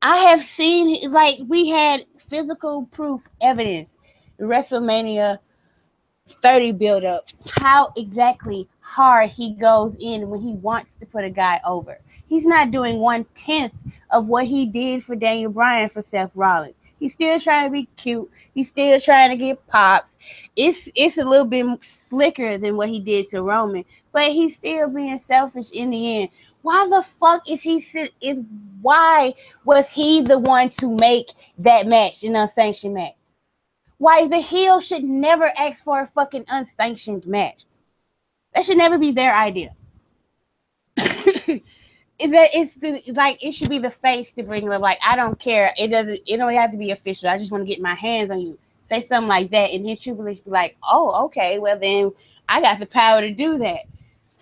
I have seen, like, we had physical proof evidence. WrestleMania 30 build up, how exactly hard he goes in when he wants to put a guy over. He's not doing 1/10 of what he did for Daniel Bryan for Seth Rollins. He's still trying to be cute. He's still trying to get pops. It's a little bit slicker than what he did to Roman, but he's still being selfish in the end. Why the fuck why was he the one to make that match an unsanctioned match? Why the heel should never ask for a fucking unsanctioned match. That should never be their idea. It should be the face to bring them. Like, I don't care. It don't have to be official. I just want to get my hands on you. Say something like that, and then Triple H be like, oh, okay, well then I got the power to do that.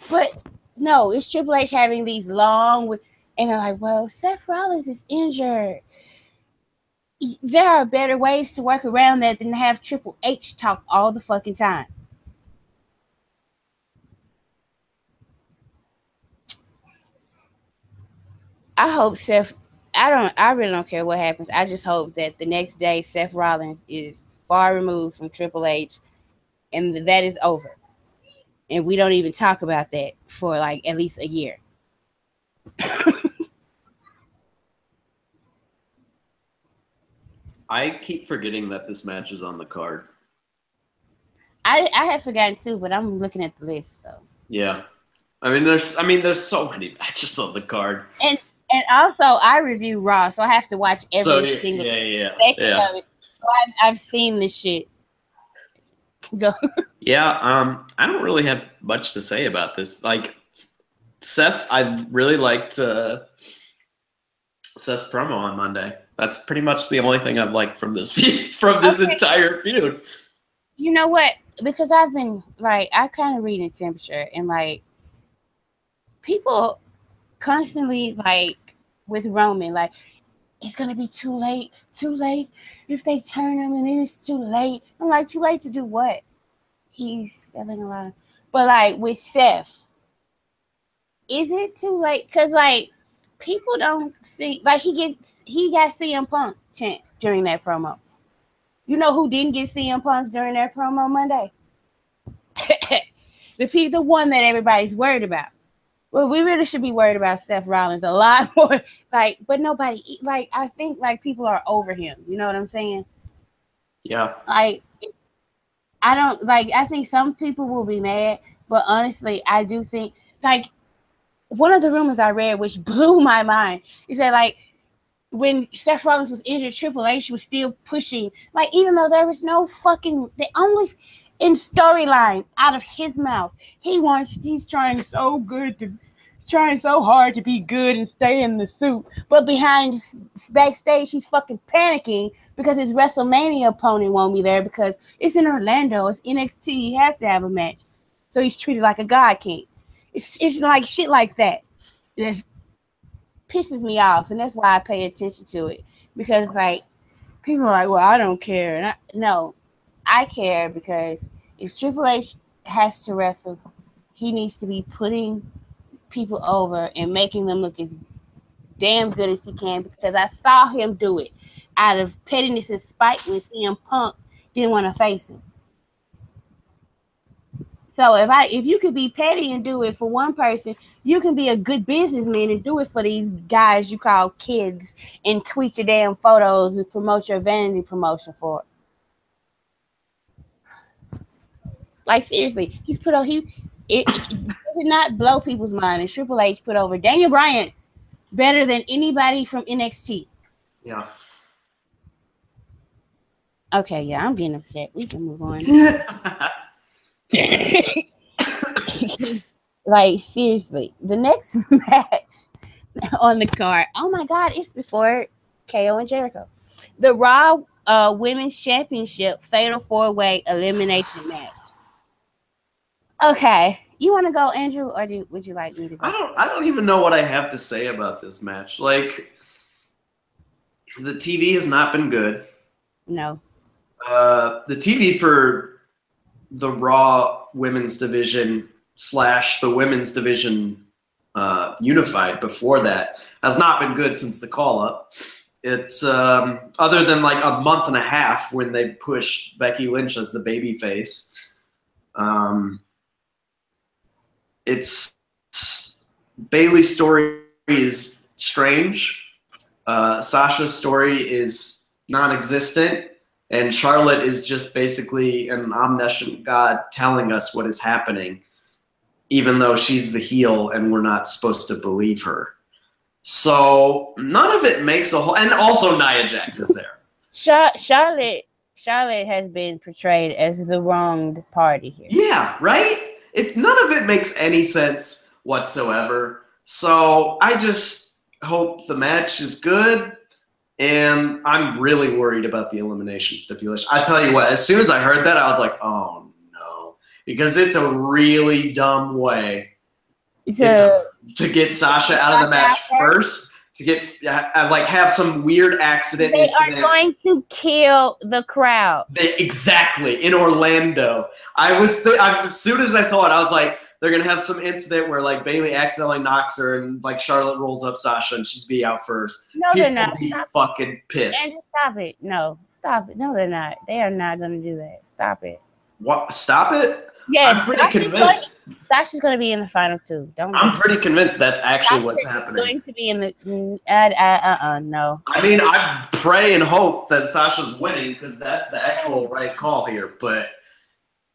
But no, it's Triple H having these and they're like, well, Seth Rollins is injured. There are better ways to work around that than to have Triple H talk all the fucking time. I hope I really don't care what happens. I just hope that the next day Seth Rollins is far removed from Triple H and that is over. And we don't even talk about that for like at least a year. I keep forgetting that this match is on the card. I have forgotten too, but I'm looking at the list. So yeah, there's so many matches on the card. And also I review Raw, so I have to watch every single second of it. So I've seen this shit. Go. Yeah, I don't really have much to say about this. Like Seth, I really liked Seth's promo on Monday. That's pretty much the only thing I've liked from this entire feud. You know what? Because I've been like, I kind of reading temperature, and like people constantly like with Roman, like it's gonna be too late, too late. If they turn him, and then it's too late. I'm like, too late to do what? He's selling a lot of, but like with Seth, is it too late? Cause like people don't see, like he got CM Punk chance during that promo. You know who didn't get CM Punk during that promo Monday? The one that everybody's worried about. Well, we really should be worried about Seth Rollins a lot more. Like, but nobody, like, I think like people are over him. You know what I'm saying? Yeah. Like, I don't like. I think some people will be mad, but honestly, I do think like one of the rumors I read, which blew my mind, is that like when Seth Rollins was injured, Triple H was still pushing, like even though there was no fucking, the only in storyline out of his mouth, he's trying so good to, trying so hard to be good and stay in the suit, but behind backstage he's fucking panicking because his WrestleMania opponent won't be there because it's in Orlando, it's NXT, he has to have a match, so he's treated like a god king. It's like shit like that. It's pisses me off, and that's why I pay attention to it, because like people are like, well, I don't care, and no, I care, because if Triple H has to wrestle, he needs to be putting people over and making them look as damn good as he can, because I saw him do it out of pettiness and spite when CM Punk didn't want to face him. So if you could be petty and do it for one person, you can be a good businessman and do it for these guys you call kids and tweet your damn photos and promote your vanity promotion for it. Like seriously, he's put on it did not blow people's mind. And Triple H put over Daniel Bryan better than anybody from NXT. Yeah. Okay, yeah, I'm getting upset. We can move on. Like seriously, the next match on the card. Oh my God, it's before KO and Jericho. The Raw Women's Championship Fatal 4-Way Elimination Match. Okay, you want to go, Andrew, or would you like me to go? I don't even know what I have to say about this match. Like, the TV has not been good. No. The TV for the Raw Women's Division / the Women's Division Unified before that has not been good since the call-up. It's other than like a month and a half when they pushed Becky Lynch as the babyface. It's Bayley's story is strange. Sasha's story is non-existent. And Charlotte is just basically an omniscient god telling us what is happening, even though she's the heel and we're not supposed to believe her. So none of it makes a whole. And also Nia Jax is there. Charlotte has been portrayed as the wronged party here. Yeah, right? None of it makes any sense whatsoever. So I just hope the match is good. And I'm really worried about the elimination stipulation. I tell you what, as soon as I heard that, I was like, oh, no. Because it's a really dumb way to get Sasha out of the match first, to get have some weird accident incident. They are going to kill the crowd. Exactly, in Orlando. As soon as I saw it, I was like, they're going to have some incident where, like, Bayley accidentally knocks her and, like, Charlotte rolls up Sasha and she's be out first. No, they're not. People be fucking pissed. And stop it. No, stop it. No, they're not. They are not going to do that. Stop it. What? Stop it? Yes. I'm pretty convinced. Sasha's going to be in the final two. I'm pretty convinced that's actually what's happening. Going to be in the no. I mean, I pray and hope that Sasha's winning because that's the actual right call here. But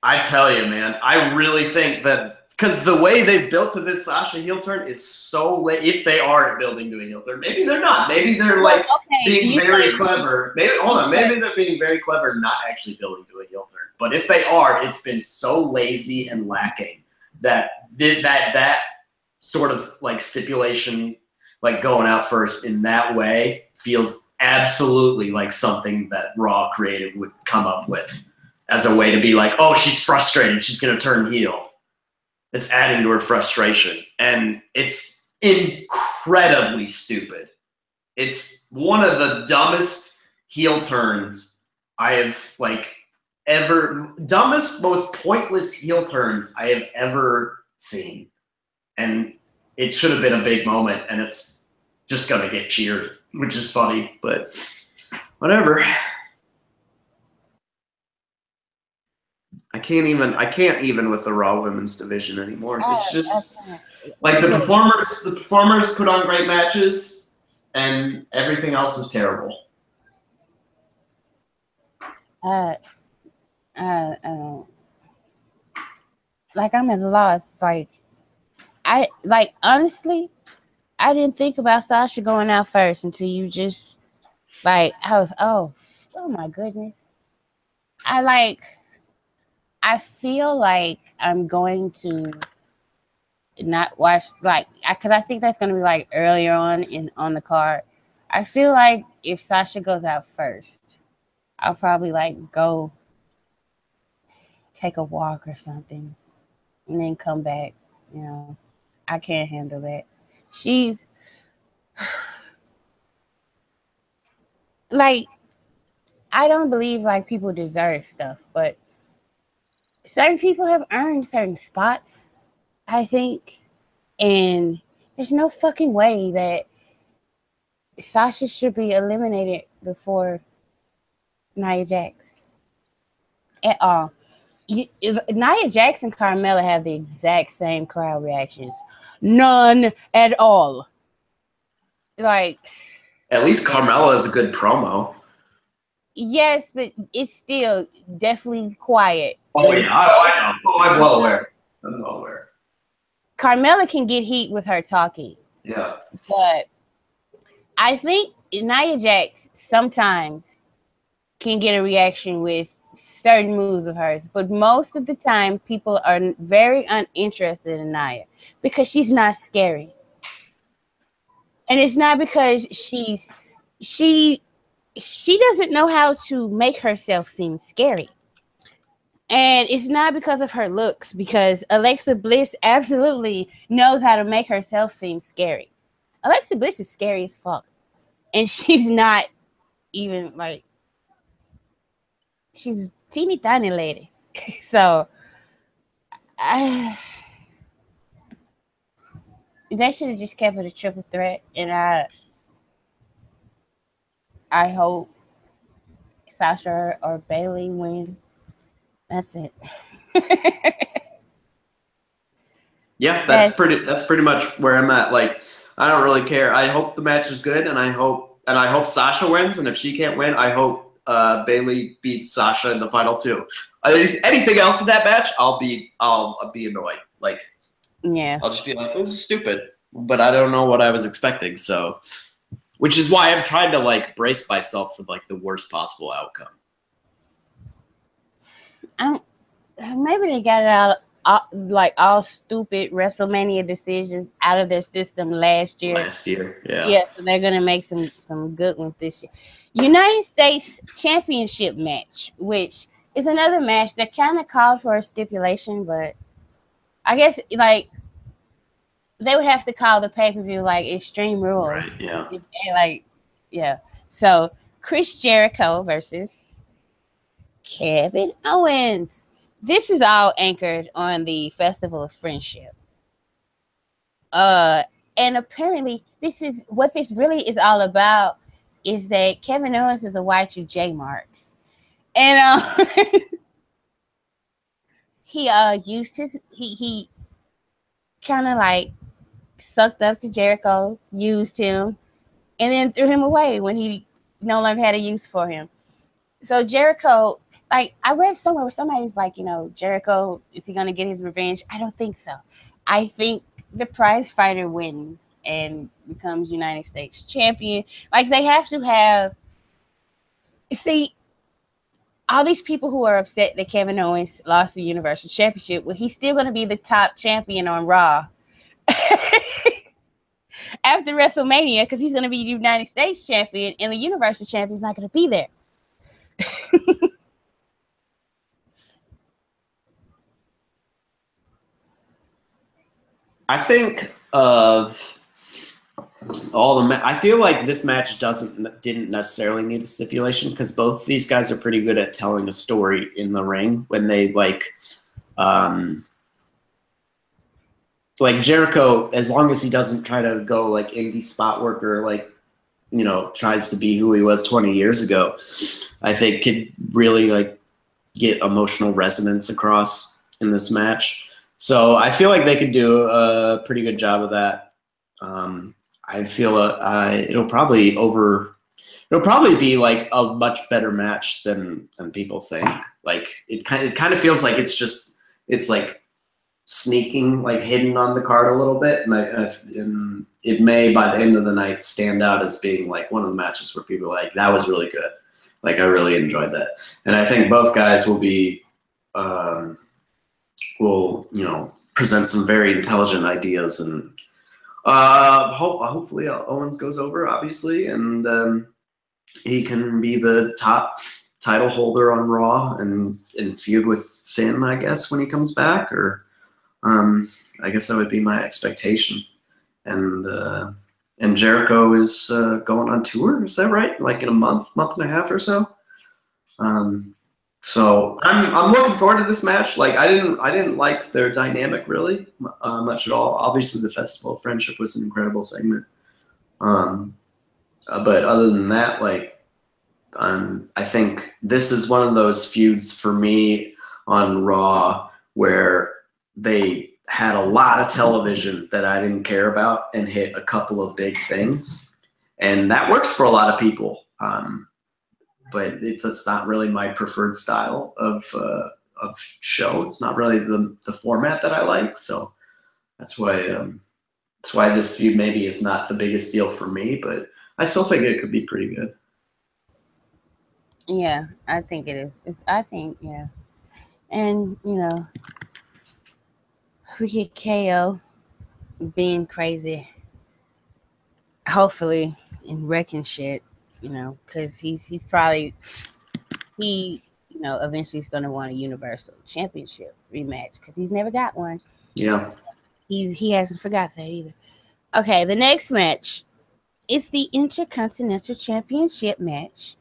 I tell you, man, I really think that because the way they've built to this Sasha heel turn is so late. If they are building to a heel turn, maybe they're not. Maybe they're being very clever. Maybe they're being very clever, not actually building to a heel turn. But if they are, it's been so lazy and lacking that sort of like stipulation, like going out first in that way, feels absolutely like something that Raw creative would come up with. as a way to be like, oh, she's frustrated, she's going to turn heel. It's adding to her frustration. And it's incredibly stupid. It's one of the dumbest heel turns I have, like, dumbest, most pointless heel turns I have ever seen. And it should have been a big moment, and it's just going to get cheered, which is funny, but whatever. I can't even with the Raw Women's division anymore. It's just like the performers put on great matches, and everything else is terrible. Like, I'm at a loss. Honestly, I didn't think about Sasha going out first until you just, I was, oh my goodness. I feel like I'm going to not watch, because I think that's going to be, earlier on the card. I feel like if Sasha goes out first, I'll probably, go take a walk or something and then come back. I can't handle that. She's I don't believe people deserve stuff, but certain people have earned certain spots, I think, and there's no fucking way that Sasha should be eliminated before Nia Jax at all. Nia Jax and Carmella have the exact same crowd reactions. None at all. At least Carmella is a good promo. Yes, but it's still definitely quiet. Oh yeah, I know. Oh, I'm well aware. Carmella can get heat with her talking. Yeah. But I think Nia Jax sometimes can get a reaction with certain moves of hers, but most of the time people are very uninterested in Nia because she's not scary. And it's not because she doesn't know how to make herself seem scary. And it's not because of her looks, because Alexa Bliss absolutely knows how to make herself seem scary. Alexa Bliss is scary as fuck. And she's not even she's a teeny tiny lady. So they should have just kept it a triple threat, and I hope Sasha or Bayley win. That's it. Yeah, that's pretty much where I'm at. I don't really care. I hope the match is good, and I hope Sasha wins. And if she can't win, I hope Bayley beats Sasha in the final two. Anything else in that match, I'll be annoyed. Yeah, I'll just be like, this is stupid. But I don't know what I was expecting. So, which is why I'm trying to brace myself for the worst possible outcome. Maybe they got it out. All stupid WrestleMania decisions out of their system last year. Yeah. Yeah, so they're gonna make some good ones this year. United States Championship match, which is another match that kind of called for a stipulation, but I guess they would have to call the pay-per-view Extreme Rules. Right, yeah. If they, yeah. So Chris Jericho versus Kevin Owens. This is all anchored on the Festival of Friendship. And apparently this is what this really is all about, is that Kevin Owens is a Y2J mark. And he used he kind of sucked up to Jericho, used him, and then threw him away when he no longer had a use for him. So Jericho, I read somewhere where somebody's Jericho, is he going to get his revenge? I don't think so. I think the prize fighter wins and becomes United States champion. They have to have, see, all these people who are upset that Kevin Owens lost the Universal Championship, well, he's still going to be the top champion on Raw after WrestleMania, because he's going to be United States champion, and the Universal champion's not going to be there. I think of all the. I feel like this match didn't necessarily need a stipulation because both these guys are pretty good at telling a story in the ring when they like Jericho, as long as he doesn't try to go like indie spot worker, like tries to be who he was 20 years ago, I think could really like get emotional resonance across in this match. So I feel like they could do a pretty good job of that. I feel it'll probably be like a much better match than people think. Like it kind of feels like it's like sneaking, like hidden on the card a little bit, and it may by the end of the night stand out as being like one of the matches where people are like, that was really good. Like I really enjoyed that, and I think both guys will be will present some very intelligent ideas, and hopefully Owens goes over, obviously, and he can be the top title holder on Raw and feud with Finn, I guess, when he comes back, or I guess that would be my expectation. And Jericho is going on tour. Is that right? Like in a month and a half or so. So I'm looking forward to this match. Like I didn't like their dynamic really much at all. Obviously, the Festival of Friendship was an incredible segment. But other than that, like I think this is one of those feuds for me on Raw where they had a lot of television that I didn't care about and hit a couple of big things, and that works for a lot of people. But it's not really my preferred style of show. It's not really the format that I like. So that's why this feud maybe is not the biggest deal for me, but I still think it could be pretty good. Yeah, I think it is. I think, yeah. And, we get KO being crazy, hopefully, and wrecking shit, because he's probably, eventually he's going to want a Universal Championship rematch because he's never got one. Yeah. He hasn't forgot that either. Okay, the next match is the Intercontinental Championship match,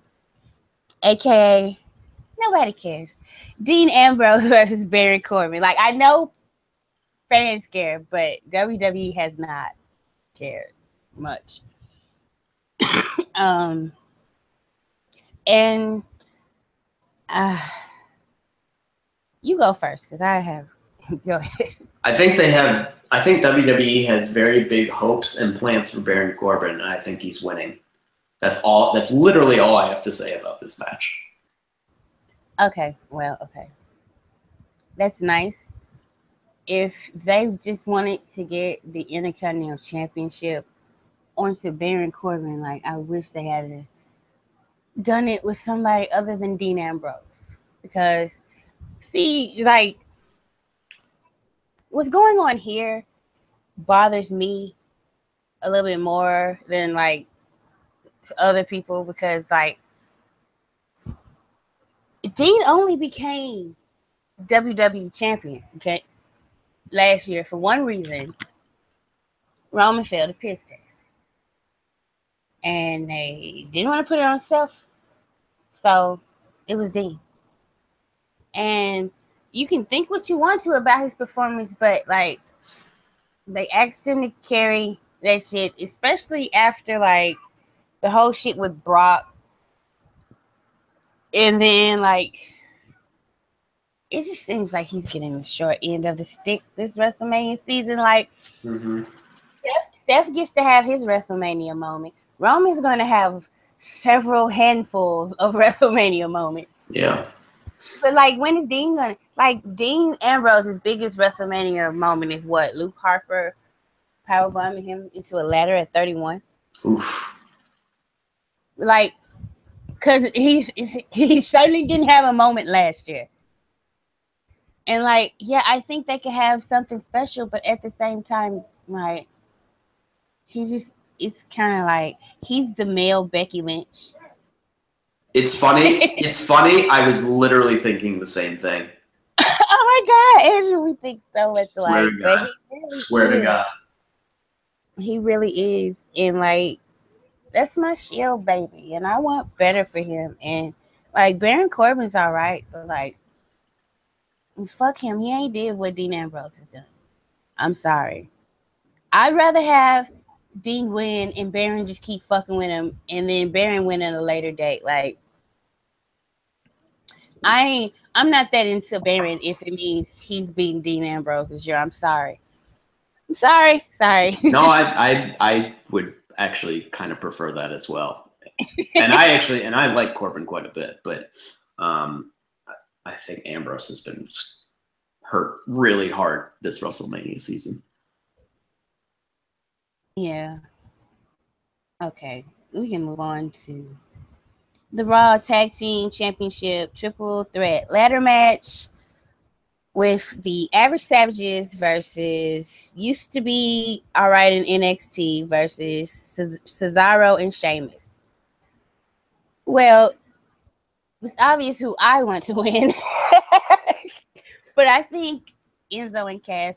aka nobody cares. Dean Ambrose versus Baron Corbin. Like, I know fans care, but WWE has not cared much. And you go first because I have. Go ahead. I think WWE has very big hopes and plans for Baron Corbin, and I think he's winning. That's literally all I have to say about this match. Okay, well, okay. That's nice. If they just wanted to get the Intercontinental Championship onto Baron Corbin, like, I wish they had done it with somebody other than Dean Ambrose. Because, see, like, what's going on here bothers me a little bit more than, like, other people because, like, Dean only became WWE champion, okay, last year for one reason. Roman failed a piss test. And they didn't want to put it on Seth, so it was Dean. And you can think what you want to about his performance, but, like, they asked him to carry that shit, especially after, like, the whole shit with Brock. And then, like, it just seems like he's getting the short end of the stick this WrestleMania season. Like, Steph gets to have his WrestleMania moment. Roman's going to have several handfuls of WrestleMania moments. Yeah. But, like, when is Dean going to... Like, Dean Ambrose's biggest WrestleMania moment is what? Luke Harper powerbombing him into a ladder at 31? Oof. Like, because he certainly didn't have a moment last year. And, like, yeah, I think they could have something special, but at the same time, like, it's kind of like, he's the male Becky Lynch. It's funny. I was literally thinking the same thing. Oh my God, Andrew, we think so much Swear alike, to but God. Swear to God. he really is, and like that's my shield baby, and I want better for him. And like Baron Corbin's all right, but like fuck him, he ain't did what Dean Ambrose has done. I'm sorry. I'd rather have Dean win and Baron just keep fucking with him, and then Baron win at a later date. Like I'm not that into Baron if it means he's beating Dean Ambrose this year. I'm sorry. I'm sorry. Sorry. No, I would actually kind of prefer that as well. And I like Corbin quite a bit, but I think Ambrose has been hurt really hard this WrestleMania season. Yeah. Okay. We can move on to the Raw Tag Team Championship Triple Threat Ladder Match with the Average Savages versus used to be all right in NXT versus Cesaro and Sheamus. Well, it's obvious who I want to win, but I think Enzo and Cass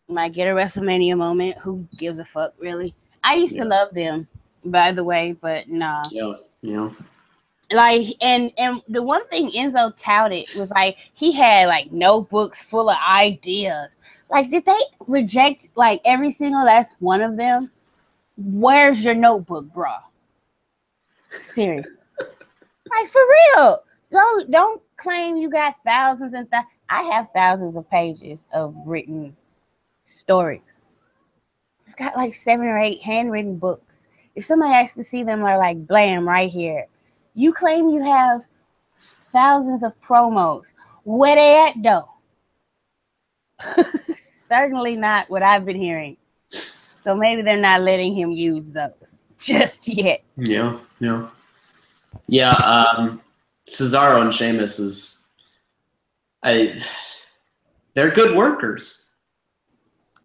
might get a WrestleMania moment. Who gives a fuck, really? I used to love them, by the way, but nah. Yeah. Like, and the one thing Enzo touted was like he had like notebooks full of ideas. Like, did they reject like every single last one of them? Where's your notebook, bro? Seriously, like for real. Don't claim you got thousands and thousands. I have thousands of pages of written stories. I've got like 7 or 8 handwritten books. If somebody asks to see them, are like blam right here. You claim you have thousands of promos. Where they at though? Certainly not what I've been hearing. So maybe they're not letting him use those just yet. Yeah. Cesaro and Sheamus they're good workers.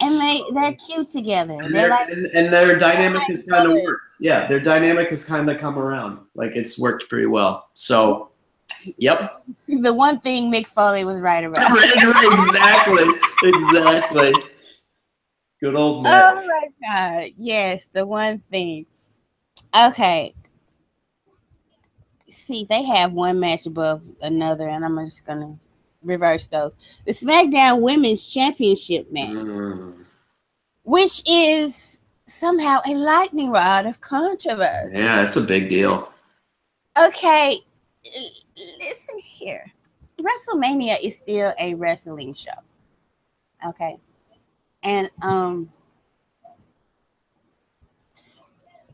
And they're cute together. And They're like, and their dynamic has kind of worked. Yeah, their dynamic has kind of come around. Like it's worked pretty well. So, yep. The one thing Mick Foley was right about. Exactly. Good old Mick. Oh my God. Yes, the one thing. Okay. See, they have one match above another, and I'm just going to reverse those. The SmackDown Women's Championship match, which is somehow a lightning rod of controversy. Yeah, it's a big deal. Okay, listen here. WrestleMania is still a wrestling show. Okay. And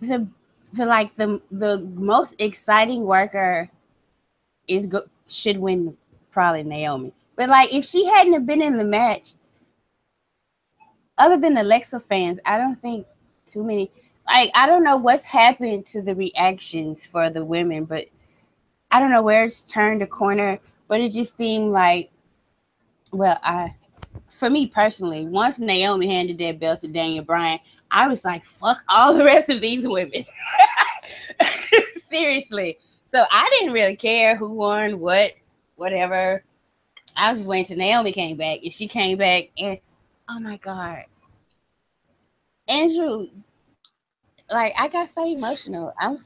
the most exciting worker should win, probably Naomi. But like if she hadn't have been in the match, other than Alexa fans, I don't think too many. Like I don't know what's happened to the reactions for the women, but I don't know where it's turned a corner. But it just seemed like, well, for me personally, once Naomi handed that belt to Daniel Bryan, I was like, fuck all the rest of these women. Seriously. So I didn't really care who won what, whatever. I was just waiting till Naomi came back. And she came back and, oh my God. Andrew, like, I got so emotional. I'm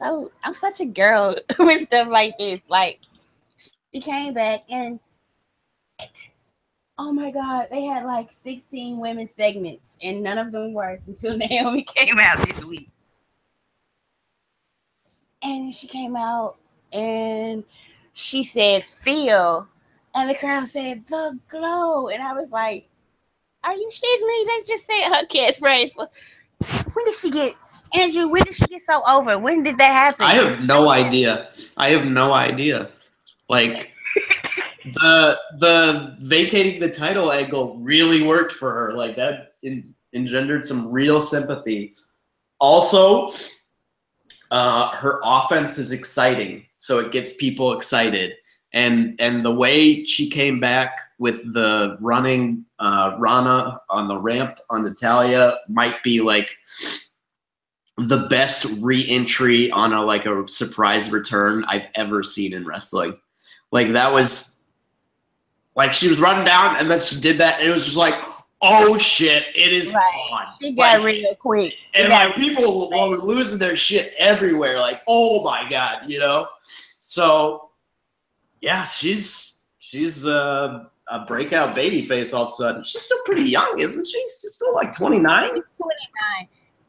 such a girl with stuff like this. Like, she came back and, oh my God, they had like 16 women segments and none of them worked until Naomi came out this week. And she came out and she said, feel. And the crowd said, the glow. And I was like, are you shitting me? Let's just say her catchphrase. When did she get, Andrew, when did she get so over? When did that happen? I have no idea. Like, the vacating the title angle really worked for her. Like that engendered some real sympathy. Also, her offense is exciting, so it gets people excited. And the way she came back with the running Rana on the ramp on Natalia might be like the best re-entry on a surprise return I've ever seen in wrestling. Like that was Like she was running down, and then she did that, and it was just like, oh shit, it is on. She got like, real quick. And like people were losing their shit everywhere. Like, oh my god, you know. So yeah, she's a breakout baby face all of a sudden. She's still pretty young, isn't she? She's still like 29. She's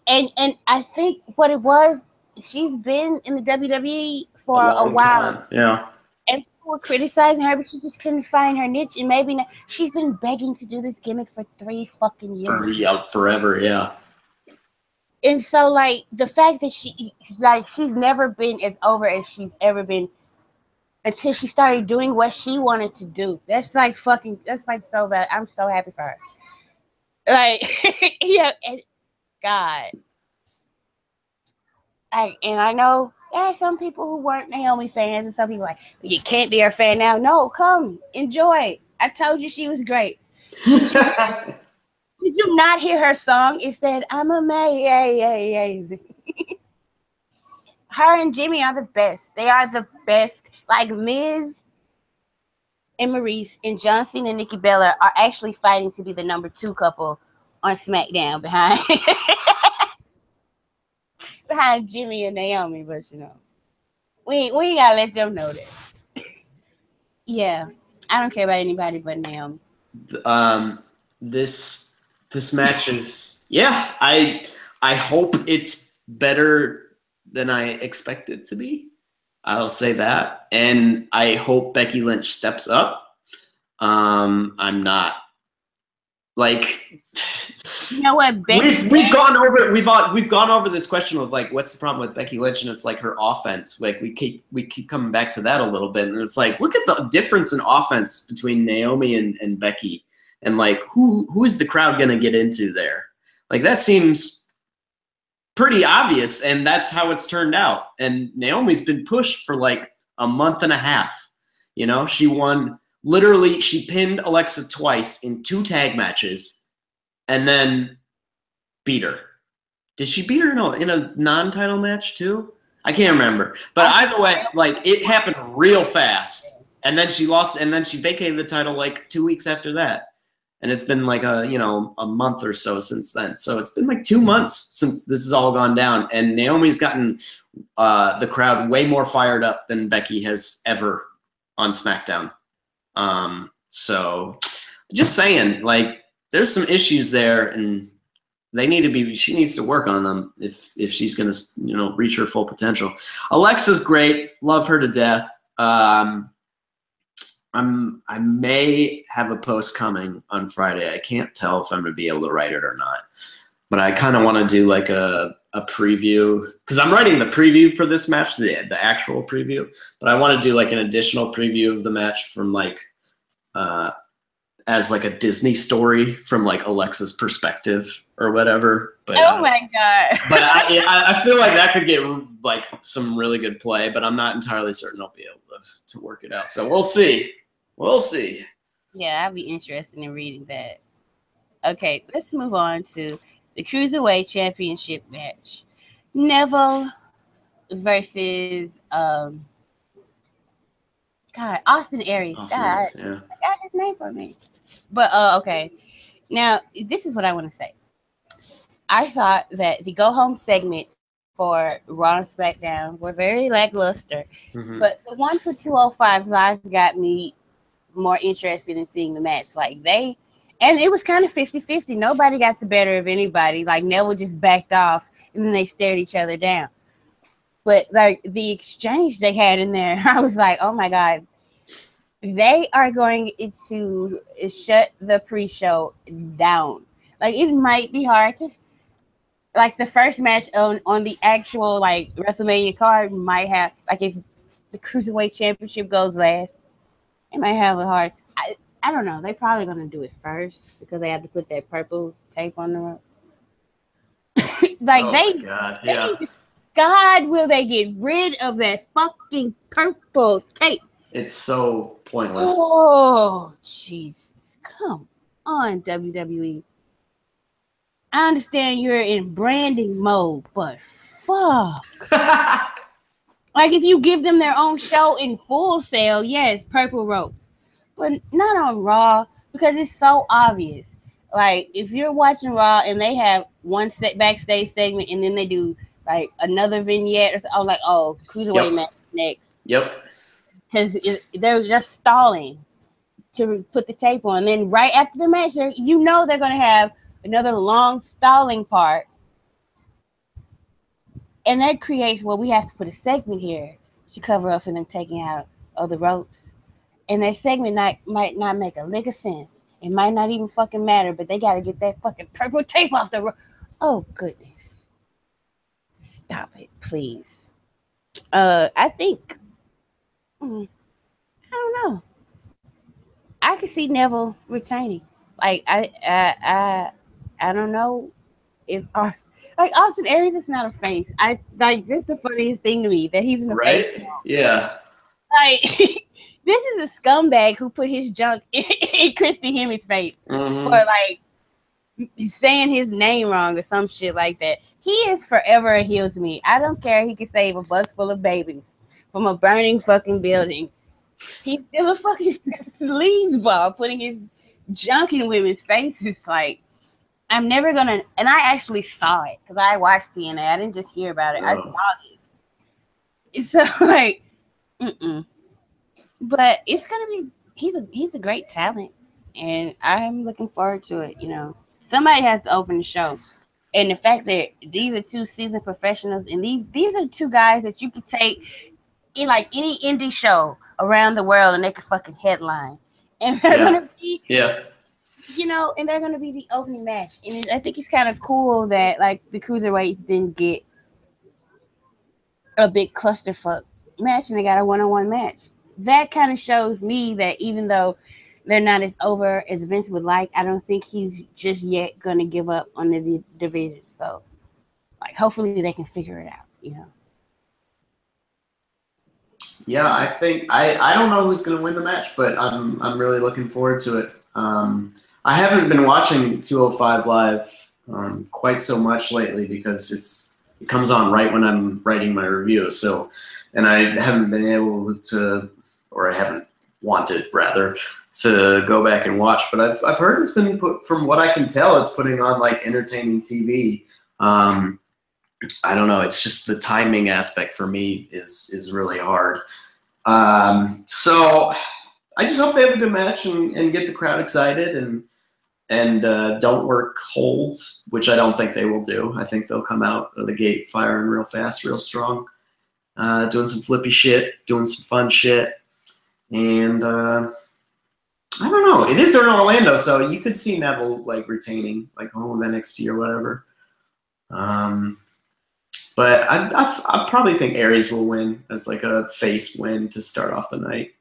29, and I think what it was, she's been in the WWE for a while. Time. Yeah. And people were criticizing her, but she just couldn't find her niche. And maybe now, she's been begging to do this gimmick for 3 fucking years. Forever, yeah. And so, like, the fact that she's never been as over as she's ever been until she started doing what she wanted to do. That's like so bad. I'm so happy for her. Like, yeah, and God. And I know there are some people who weren't Naomi fans, and some people like, you can't be her fan now. No, come, enjoy. I told you she was great. Did you not hear her song? It said, I'm amazing. Her and Jimmy are the best. They are the best. Like Miz and Maurice and John Cena and Nikki Bella are actually fighting to be the number 2 couple on SmackDown behind behind Jimmy and Naomi, but you know, we gotta let them know that. Yeah, I don't care about anybody but Naomi. This match is I hope it's better than I expect it to be. I'll say that, and I hope Becky Lynch steps up. I'm not like. You know what? We've gone over this question of like, what's the problem with Becky Lynch, and it's like her offense. Like we keep coming back to that a little bit, and it's like, look at the difference in offense between Naomi and Becky, and like who is the crowd gonna get into there? Like that seems pretty obvious, and that's how it's turned out. And Naomi's been pushed for like a month and a half. You know, she pinned Alexa twice in 2 tag matches. And then beat her. Did she beat her in a non-title match too? I can't remember. But either way, like it happened real fast. And then she lost, and then she vacated the title like 2 weeks after that. And it's been like a month or so since then. So it's been like 2 months since this has all gone down. And Naomi's gotten the crowd way more fired up than Becky has ever on SmackDown. So just saying, like, there's some issues there, and she needs to work on them if she's going to, reach her full potential. Alexa's great. Love her to death. I may have a post coming on Friday. I can't tell if I'm going to be able to write it or not, but I kind of want to do like a preview, because I'm writing the preview for this match, the actual preview, but I want to do like an additional preview of the match from like, as like a Disney story from like Alexa's perspective or whatever. But oh my god! But I feel like that could get like some really good play, but I'm not entirely certain I'll be able to work it out. So we'll see. We'll see. Yeah, I'll be interested in reading that. Okay, let's move on to the Cruiserweight Championship match. Neville versus Austin Aries. I got his name for me. But okay. Now, this is what I want to say. I thought that the go home segment for Raw and SmackDown were very lackluster. Mm-hmm. But the one for 205 Live got me more interested in seeing the match. And it was kind of 50-50. Nobody got the better of anybody. Like, Neville just backed off, and then they stared each other down. But, like, the exchange they had in there, I was like, oh, my God. They are going to shut the pre-show down. Like, it might be hard to, like, the first match on the actual, like, WrestleMania card might have, like, if the Cruiserweight Championship goes last, it might have a hard, I don't know. They're probably going to do it first because they have to put that purple tape on the rope. God, will they get rid of that fucking purple tape? It's so pointless. Oh, Jesus. Come on, WWE. I understand you're in branding mode, but fuck. Like, if you give them their own show in Full Sail, yes, purple ropes. but not on Raw because it's so obvious. Like if you're watching Raw and they have one set backstage segment and then they do like another vignette, or so, I'm like, oh, cruiserweight Yep. match next Yep. because they're just stalling to put the tape on. And then right after the match, you know they're gonna have another long stalling part, and that creates well, we have to put a segment here to cover up for them taking out of the ropes. And that segment might not make a lick of sense. It might not even fucking matter, but they gotta get that fucking purple tape off the rope. Oh goodness. Stop it, please. I think I don't know. I could see Neville retaining. Like I don't know if Austin, like Austin Aries is not a face. I like this is the funniest thing to me that he's in a face. Right? Yeah. Like this is a scumbag who put his junk in Christy Hemmett's face for Mm-hmm. like saying his name wrong or some shit like that. He is forever a heel to me. I don't care. He can save a bus full of babies from a burning fucking building. He's still a fucking sleazeball putting his junk in women's faces. Like, I'm never gonna. And I actually saw it because I watched TNA. I didn't just hear about it. I saw Oh. it. So like, mm-mm. But it's gonna be. He's a great talent, and I'm looking forward to it. You know, somebody has to open the show. And the fact that these are two seasoned professionals, and these are two guys that you could take in like any indie show around the world, and they could fucking headline, and they're Yeah. gonna be, Yeah. you know, and they're gonna be the opening match. And I think it's kind of cool that like the cruiserweights didn't get a big clusterfuck match, and they got a one-on-one match. That kind of shows me that even though they're not as over as Vince would like, I don't think he's just yet gonna give up on the division. So like hopefully they can figure it out, you know. Yeah, I think I don't know who's going to win the match, but I'm really looking forward to it. I haven't been watching 205 Live quite so much lately because it comes on right when I'm writing my review. So, and I haven't been able to, or I haven't wanted rather to go back and watch. But I've heard it's been put, from what I can tell, it's putting on like entertaining TV. I don't know. It's just the timing aspect for me is really hard. So I just hope they have a good match and get the crowd excited and don't work holds, which I don't think they will do. I think they'll come out of the gate firing real fast, real strong, doing some flippy shit, doing some fun shit, and I don't know. It is in Orlando, so you could see Neville like retaining, like home of NXT or whatever. But I probably think Aries will win as like a face win to start off the night.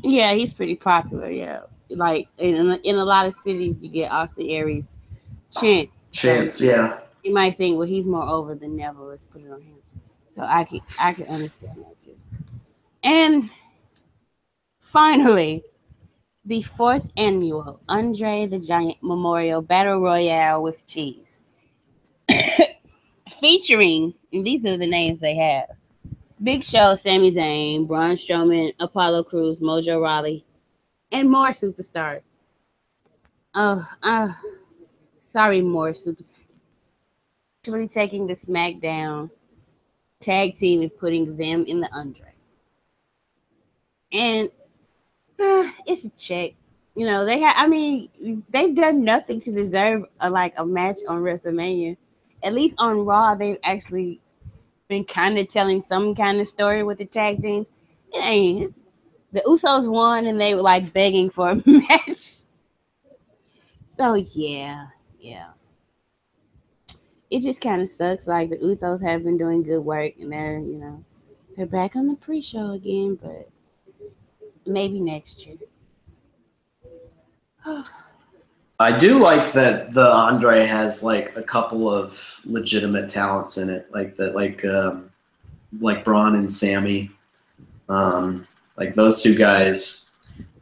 Yeah, he's pretty popular. Yeah, like in a lot of cities, you get Austin Aries chant. So Chance, yeah. you might think, well, he's more over than Neville. Let's put it on him. So I can understand that too. And finally, the fourth annual Andre the Giant Memorial Battle Royale with Cheese, featuring, and these are the names they have: Big Show, Sami Zayn, Braun Strowman, Apollo Crews, Mojo Rawley, and more superstars. Oh, sorry, more superstars. Actually taking the SmackDown tag team and putting them in the Andre. And it's a check. You know, they have. I mean, they've done nothing to deserve a match on WrestleMania. At least on Raw, they've actually been kind of telling some kind of story with the tag teams. It ain't. The Usos won, and they were like begging for a match. So yeah. It just kind of sucks. Like the Usos have been doing good work, and they're back on the pre-show again, but maybe next year. I do like that the Andre has like a couple of legitimate talents in it, like that, like Braun and Sammy. Like those two guys,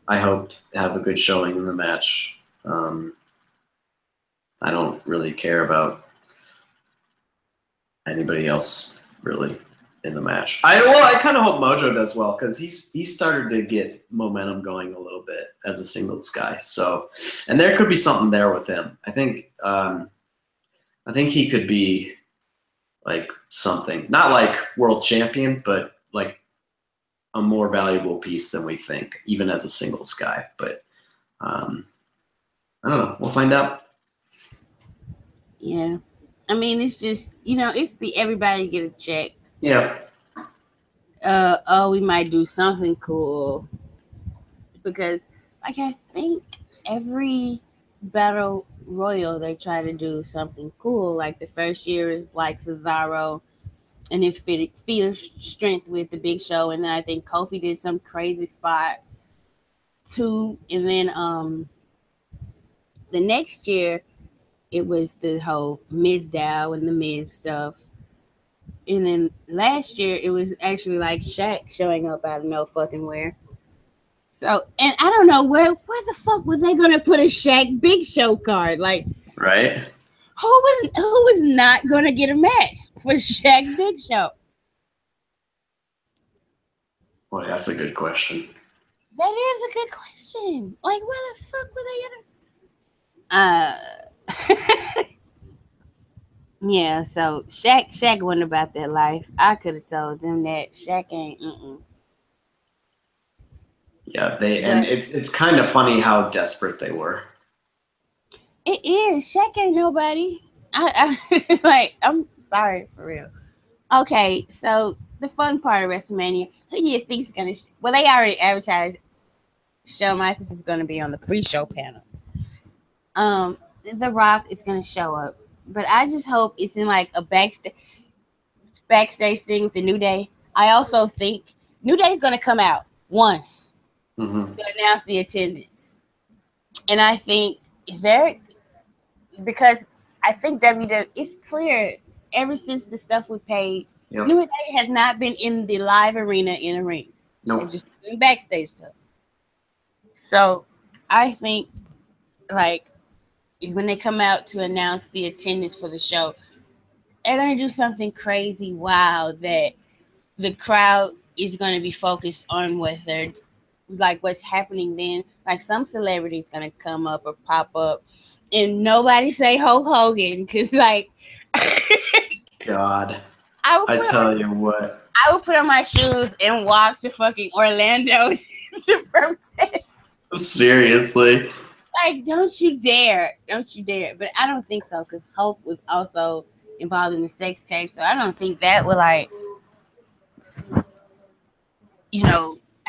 I hope have a good showing in the match. I don't really care about anybody else, really. in the match. I kind of hope Mojo does well because he's started to get momentum going a little bit as a singles guy. So, and there could be something there with him. I think he could be like something, not like world champion, but like a more valuable piece than we think, even as a singles guy. But I don't know. We'll find out. Yeah. I mean, it's just, it's the everybody get a check. Yeah. We might do something cool. Because, like, I think every battle royal they try to do something cool. Like, the first year is like Cesaro and his fierce strength with the Big Show. And then I think Kofi did some crazy spot too. And then the next year, it was the whole Miz Dow and the Miz stuff. And then last year, it was actually like Shaq showing up out of no fucking where. So, and I don't know where the fuck were they gonna put a Shaq Big Show card? Like, right? Who was not gonna get a match for Shaq Big Show? Boy, that's a good question. That is a good question. Like, where the fuck were they gonna? Yeah. So Shaq wasn't about that life. I could have told them that Shaq ain't. Yeah, it's kind of funny how desperate they were. It is. Shaq ain't nobody. I'm sorry for real. Okay, so the fun part of WrestleMania, who do you think's gonna? Well, they already advertised. Shawn Michaels is gonna be on the pre-show panel. The Rock is gonna show up, but I just hope it's in like a backstage thing with the New Day. I also think New Day is gonna come out once. Mm-hmm. To announce the attendance. And I think because I think WWE, it's clear ever since the stuff with Paige, yep. New Day has not been in the live arena in a ring. Nope. They're just doing backstage stuff. So I think like when they come out to announce the attendance for the show, they're gonna do something crazy wild that the crowd is gonna be focused on what they're like what's happening then. Like some celebrity's gonna come up or pop up and nobody say Hulk Hogan because like God, I tell you what, I would put on my shoes and walk to fucking Orlando to protest. Seriously, like don't you dare, but I don't think so because Hulk was also involved in the sex tape, so I don't think that would like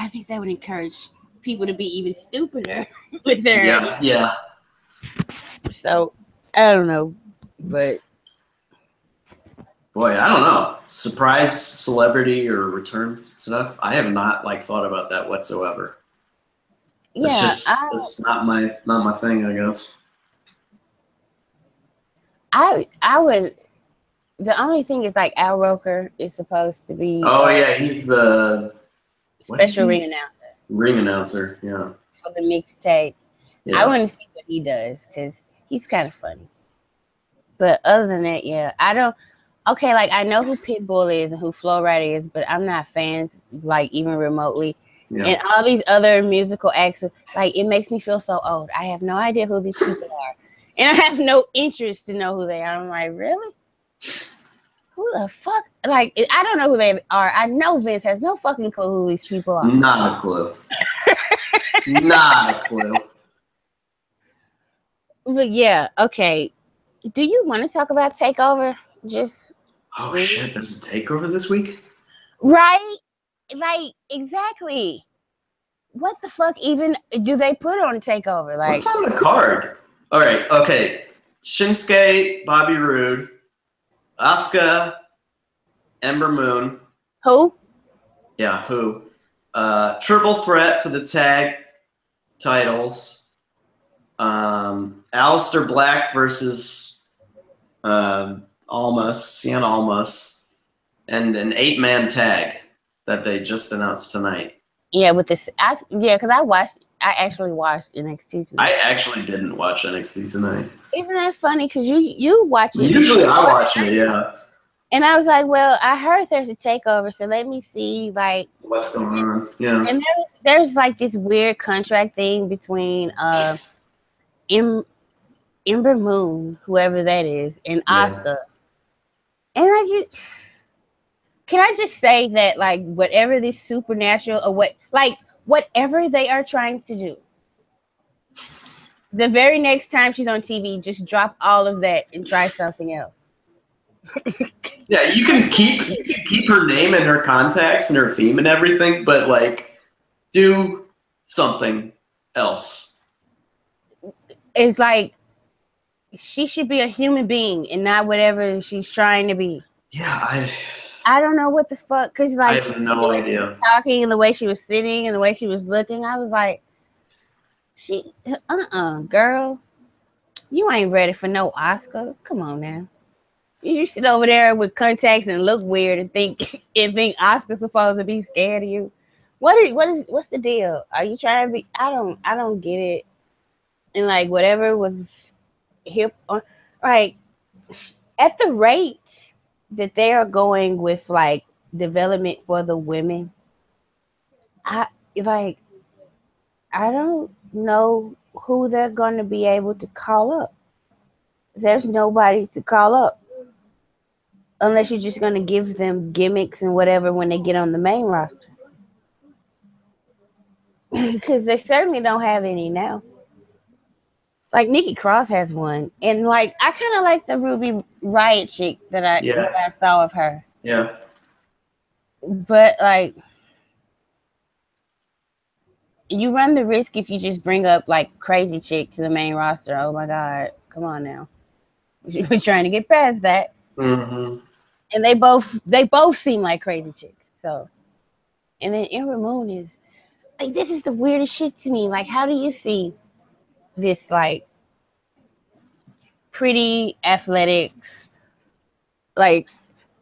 I think that would encourage people to be even stupider with their yeah. So I don't know, but boy, I don't know. Surprise celebrity or return stuff. I have not like thought about that whatsoever. Yeah, it's not my thing, I guess. I would. The only thing is like Al Roker is supposed to be. Oh yeah, he's the special ring announcer. Ring announcer, yeah. For the mixtape. Yeah. I want to see what he does because he's kind of funny. But other than that, yeah, I don't. Okay, like I know who Pitbull is and who Flo Rida is, but I'm not fans like even remotely. Yeah. And all these other musical acts, like it makes me feel so old. I have no idea who these people are, and I have no interest to know who they are. I'm like, really? Who the fuck? Like, I don't know who they are. I know Vince has no fucking clue who these people are. Not a clue. Not a clue. But yeah, okay. Do you want to talk about TakeOver? Oh shit, there's a TakeOver this week? Right? Like, exactly. What the fuck even do they put on TakeOver? Like, what's on the card? All right, okay. Shinsuke, Bobby Roode, Asuka, Ember Moon. Who? Yeah, who? Triple threat for the tag titles. Aleister Black versus Sienna Almas, and an 8-man tag that they just announced tonight. Yeah, with this, because I actually watched NXT tonight. I actually didn't watch NXT tonight. Isn't that funny? Because you watch it. Usually I watch it, yeah. And I was like, well, I heard there's a takeover, so let me see, like, What's going on? Yeah. and there's like this weird contract thing between Em, Ember Moon, whoever that is, and Yeah. Asuka. And can I just say that, like, whatever this supernatural or whatever they are trying to do, the very next time she's on TV, just drop all of that and try something else. Yeah, you can keep her name and her contacts and her theme and everything, but like do something else. It's like she should be a human being and not whatever she's trying to be. Yeah, I don't know what the fuck, because I like have the no way she was idea. talking and the way she was sitting and the way she was looking, I was like, girl, you ain't ready for no Oscar. Come on now. You sit over there with contacts and look weird and think Oscar's supposed to be scared of you. What's the deal? Are you trying to be? I don't get it. And like whatever was hip on, like at the rate that they are going with like development for the women, I like I don't know who they're going to be able to call up. There's nobody to call up unless you're just going to give them gimmicks and whatever when they get on the main roster. Because they certainly don't have any now. Like Nikki Cross has one, and like I kind of like the Ruby Riot chick that I saw of her. Yeah. But like, you run the risk if you just bring up like crazy chick to the main roster. Oh my god, come on now. We're trying to get past that. Mm-hmm. And they both seem like crazy chicks. So, and then Ember Moon is like, this is the weirdest shit to me. Like, how do you see this like pretty athletic like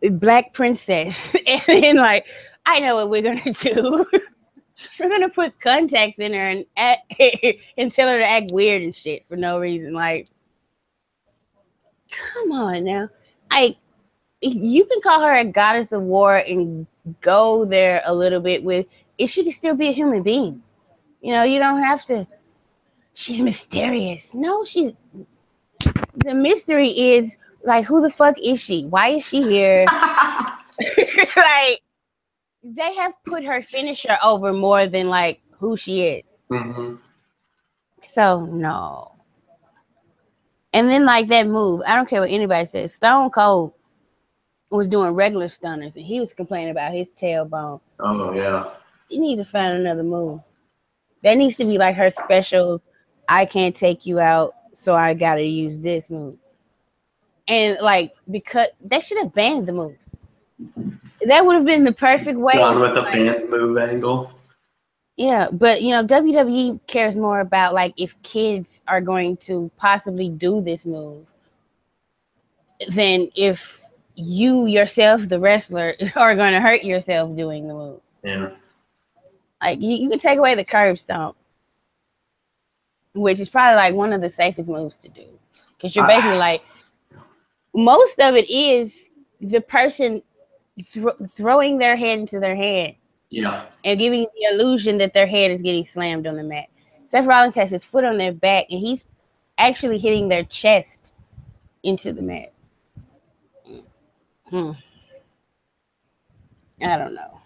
black princess and then like, I know what we're gonna do. We're gonna put contacts in her and tell her to act weird and shit for no reason. Like, come on now. Like, you can call her a goddess of war and go there a little bit with it. She can still be a human being. You know, you don't have to. She's mysterious. No, the mystery is like, who the fuck is she? Why is she here? Like, they have put her finisher over more than like who she is. Mm-hmm. So no. And then like that move, I don't care what anybody says. Stone Cold was doing regular stunners and he was complaining about his tailbone. Oh yeah. You need to find another move. That needs to be like her special. I can't take you out, so I gotta use this move. And like, because they should have banned the move. That would have been the perfect way. Gone with a band move angle. Yeah, but you know, WWE cares more about like if kids are going to possibly do this move than if you yourself, the wrestler, are going to hurt yourself doing the move. Yeah. Like you can take away the curb stomp, which is probably like one of the safest moves to do, because you're basically like, most of it is the person throwing their head into their hand. Yeah. And giving the illusion that their head is getting slammed on the mat. Seth Rollins has his foot on their back, and he's actually hitting their chest into the mat. I don't know.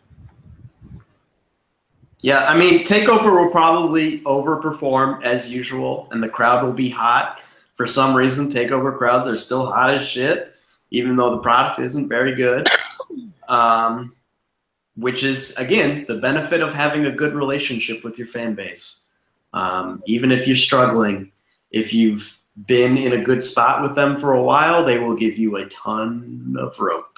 Yeah, I mean, TakeOver will probably overperform as usual, and the crowd will be hot. For some reason, TakeOver crowds are still hot as shit, even though the product isn't very good. Which is, again, the benefit of having a good relationship with your fan base. Even if you're struggling, if you've been in a good spot with them for a while, they will give you a ton of rope,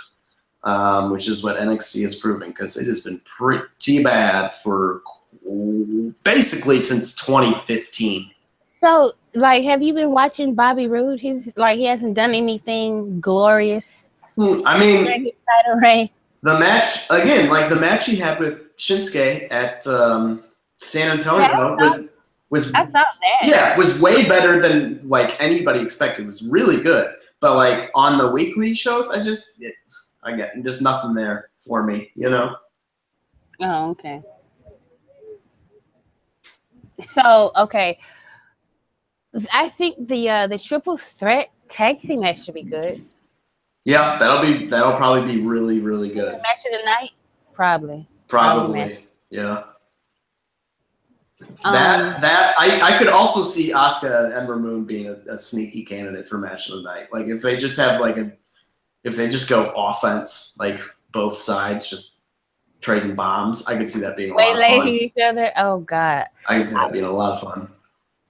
which is what NXT is proving, because it has been pretty bad for basically since 2015. So, like, have you been watching Bobby Roode? He hasn't done anything glorious. I mean, title reign. The match, again, like the match he had with Shinsuke at San Antonio was I saw that. Yeah, was way better than like anybody expected. It was really good. But like on the weekly shows, there's nothing there for me, you know. Oh, okay. So, okay, I think the triple threat tag team match should be good. Yeah, that'll probably be really, really good. Match of the night, probably. Probably, yeah. Um, That I could also see Asuka and Ember Moon being a sneaky candidate for match of the night. Like if they just have if they just go offense, like both sides just trading bombs, I could see that being a lot of fun. each other. Oh God, I could see that being a lot of fun.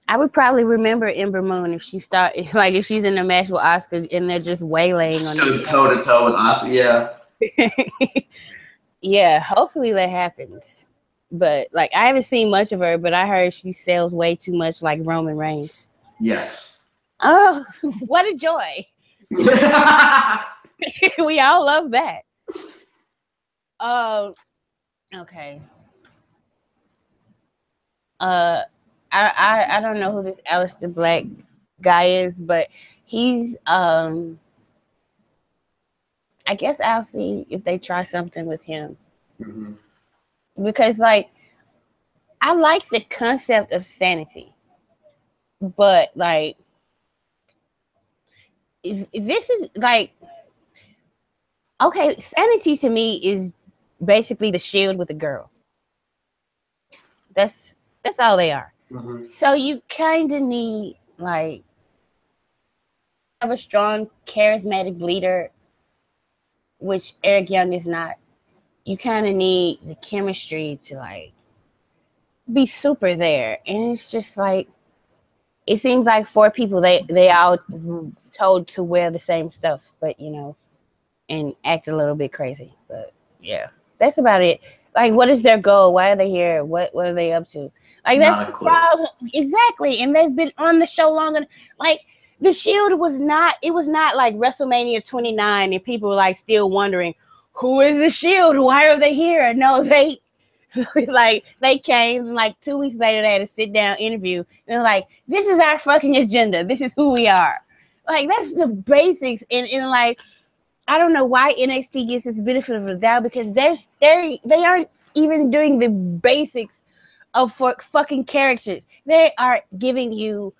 I would probably remember Ember Moon if she if she's in a match with Asuka and they're just waylaying on Stood toe to toe with Asuka, yeah. Yeah, hopefully that happens. But like I haven't seen much of her, but I heard she sells way too much like Roman Reigns. Yes. Oh, what a joy. We all love that. Okay. I don't know who this Aleister Black guy is, but he's I guess I'll see if they try something with him. Mm-hmm. Because like I like the concept of sanity. But like if this is like okay, sanity to me is basically the Shield with a girl. That's all they are. Mm-hmm. So you kind of need like have a strong, charismatic leader, which Eric Young is not. You kind of need the chemistry to like be super there, and it's just like it seems like four people they all told to wear the same stuff, but you know, and act a little bit crazy. But yeah, that's about it. Like, what is their goal? Why are they here? What are they up to? Like that's the problem. Exactly, and they've been on the show longer. Like the Shield was not. It was not like WrestleMania 29, and people were like still wondering who is the Shield? Why are they here? No, they like they came like 2 weeks later. They had a sit down interview, and they're like, "This is our fucking agenda. This is who we are." Like that's the basics, and like. I don't know why NXT gets this benefit of the doubt because they aren't even doing the basics of fucking characters. They are giving you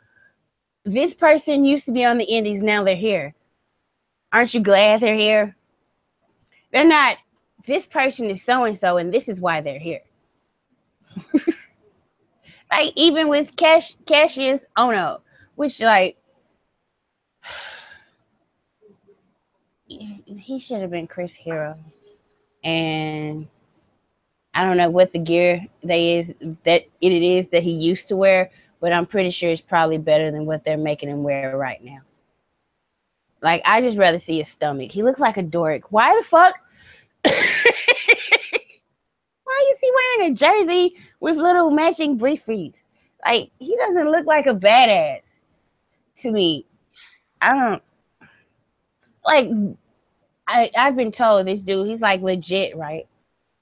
this person used to be on the indies, now they're here. Aren't you glad they're here? They're not. This person is so and so, and this is why they're here. Like even with Cassius Ono, which like. He should have been Chris Hero, and I don't know what the gear that it is that he used to wear, but I'm pretty sure it's probably better than what they're making him wear right now. Like I just rather see his stomach. He looks like a dork. Why the fuck? Why is he wearing a jersey with little matching briefs? Like he doesn't look like a badass to me. I don't like. I've been told this dude, he's like legit, right?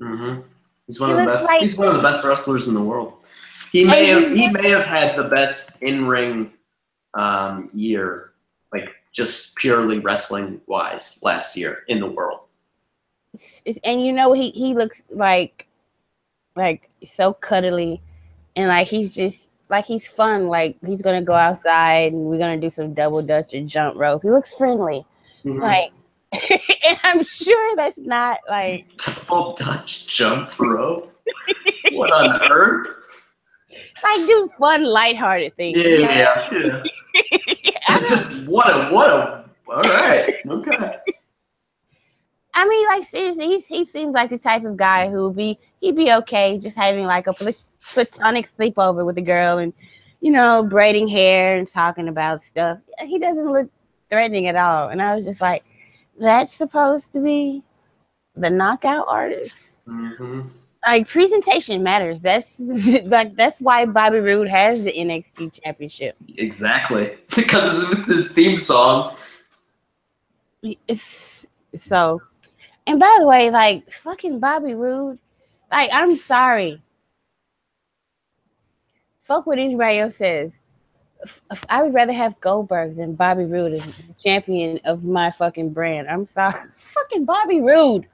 Mm-hmm. He's one of the best. He's one of the best wrestlers in the world. He may have had the best in-ring year, like just purely wrestling wise, last year in the world. And you know he looks like so cuddly, and like he's just like he's fun. Like he's gonna go outside and we're gonna do some double dutch and jump rope. He looks friendly, like. And I'm sure that's not like double dutch jump rope. What on earth? Like do fun, lighthearted things. Yeah. It's just what a. All right, okay. I mean, like seriously, he seems like the type of guy who he'd be okay just having like a platonic sleepover with a girl and braiding hair and talking about stuff. He doesn't look threatening at all, and I was just like. That's supposed to be the knockout artist. Mm-hmm. Like presentation matters. That's why Bobby Roode has the NXT championship. Exactly, because it's with this theme song. So, and by the way, like fucking Bobby Roode, like I'm sorry. Fuck what anybody else says. I would rather have Goldberg than Bobby Roode as the champion of my fucking brand. I'm sorry. Fucking Bobby Roode.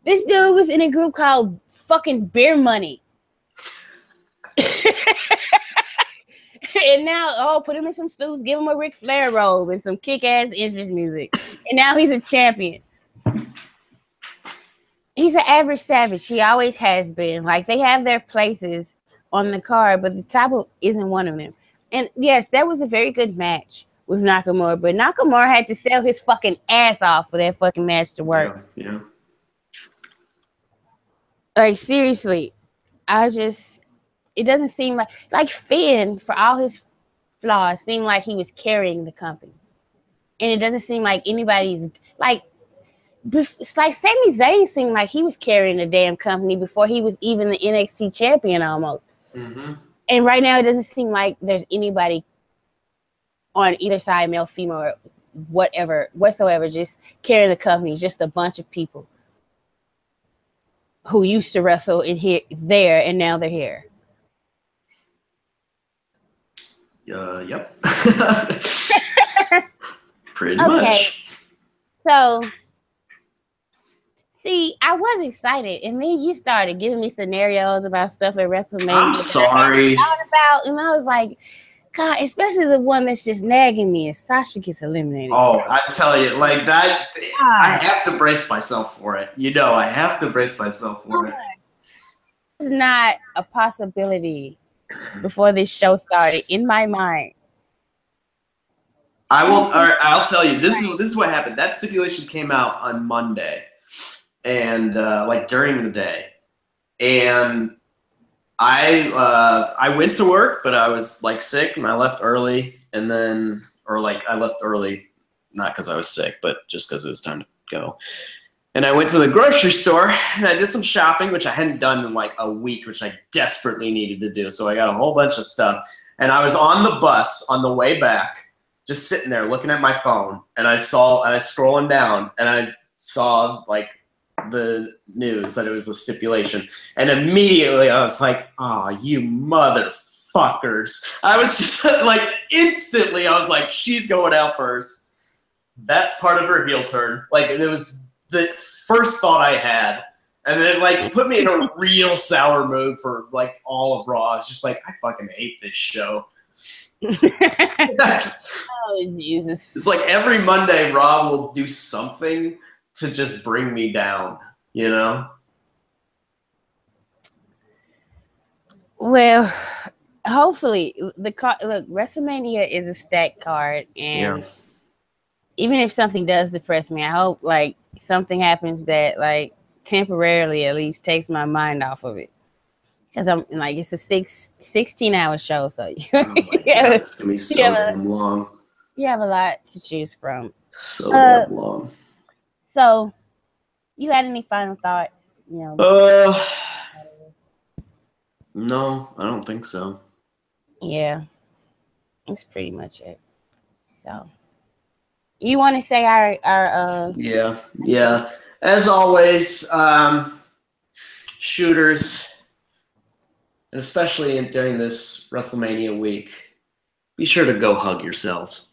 This dude was in a group called fucking Beer Money. And now, put him in some suits, give him a Ric Flair robe and some kick-ass entrance music. And now he's a champion. He's an average savage. He always has been. Like, they have their places on the card, but the top isn't one of them. And yes, that was a very good match with Nakamura, but Nakamura had to sell his fucking ass off for that fucking match to work. Yeah. Like, seriously, it doesn't seem like Finn, for all his flaws, seemed like he was carrying the company. And it doesn't seem like anybody's, like, it's like Sami Zayn seemed like he was carrying the damn company before he was even the NXT champion almost. Mm-hmm. And right now, it doesn't seem like there's anybody on either side, male, female, or whatsoever, just carrying the company. Just a bunch of people who used to wrestle in here, there, and now they're here. Yep. Pretty much. So, see, I was excited, and then you started giving me scenarios about stuff at WrestleMania. I'm sorry. And I was like, God, especially the one that's just nagging me is Sasha gets eliminated. Oh, I tell you, like that, I have to brace myself for it. You know, I have to brace myself for it. It's not a possibility before this show started in my mind. I'll tell you. This is what happened. That stipulation came out on Monday, and like during the day, and I went to work, but I was like sick, and I left early, and then I left early, not because I was sick, but just because it was time to go. And I went to the grocery store, and I did some shopping, which I hadn't done in like a week, which I desperately needed to do. So I got a whole bunch of stuff, and I was on the bus on the way back, just sitting there looking at my phone, and I was scrolling down, and I saw like the news that it was a stipulation, and immediately I was like, "Oh, you motherfuckers!" I was just like, instantly, I was like, "She's going out first." That's part of her heel turn. Like, it was the first thought I had, and then it like put me in a real sour mood for like all of Raw. I was just like, I fucking hate this show. Oh, Jesus. It's like every Monday Raw will do something to just bring me down, you know? Well, hopefully look, WrestleMania is a stacked card, and even if something does depress me, I hope like something happens that like temporarily at least takes my mind off of it. Because I'm like, it's a 16-hour show, so oh my God, it's gonna be so damn long. You have a lot to choose from. So damn long. So, you had any final thoughts? You know. No, I don't think so. Yeah, that's pretty much it. So, you want to say our Yeah. As always, shooters. Especially during this WrestleMania week, be sure to go hug yourselves.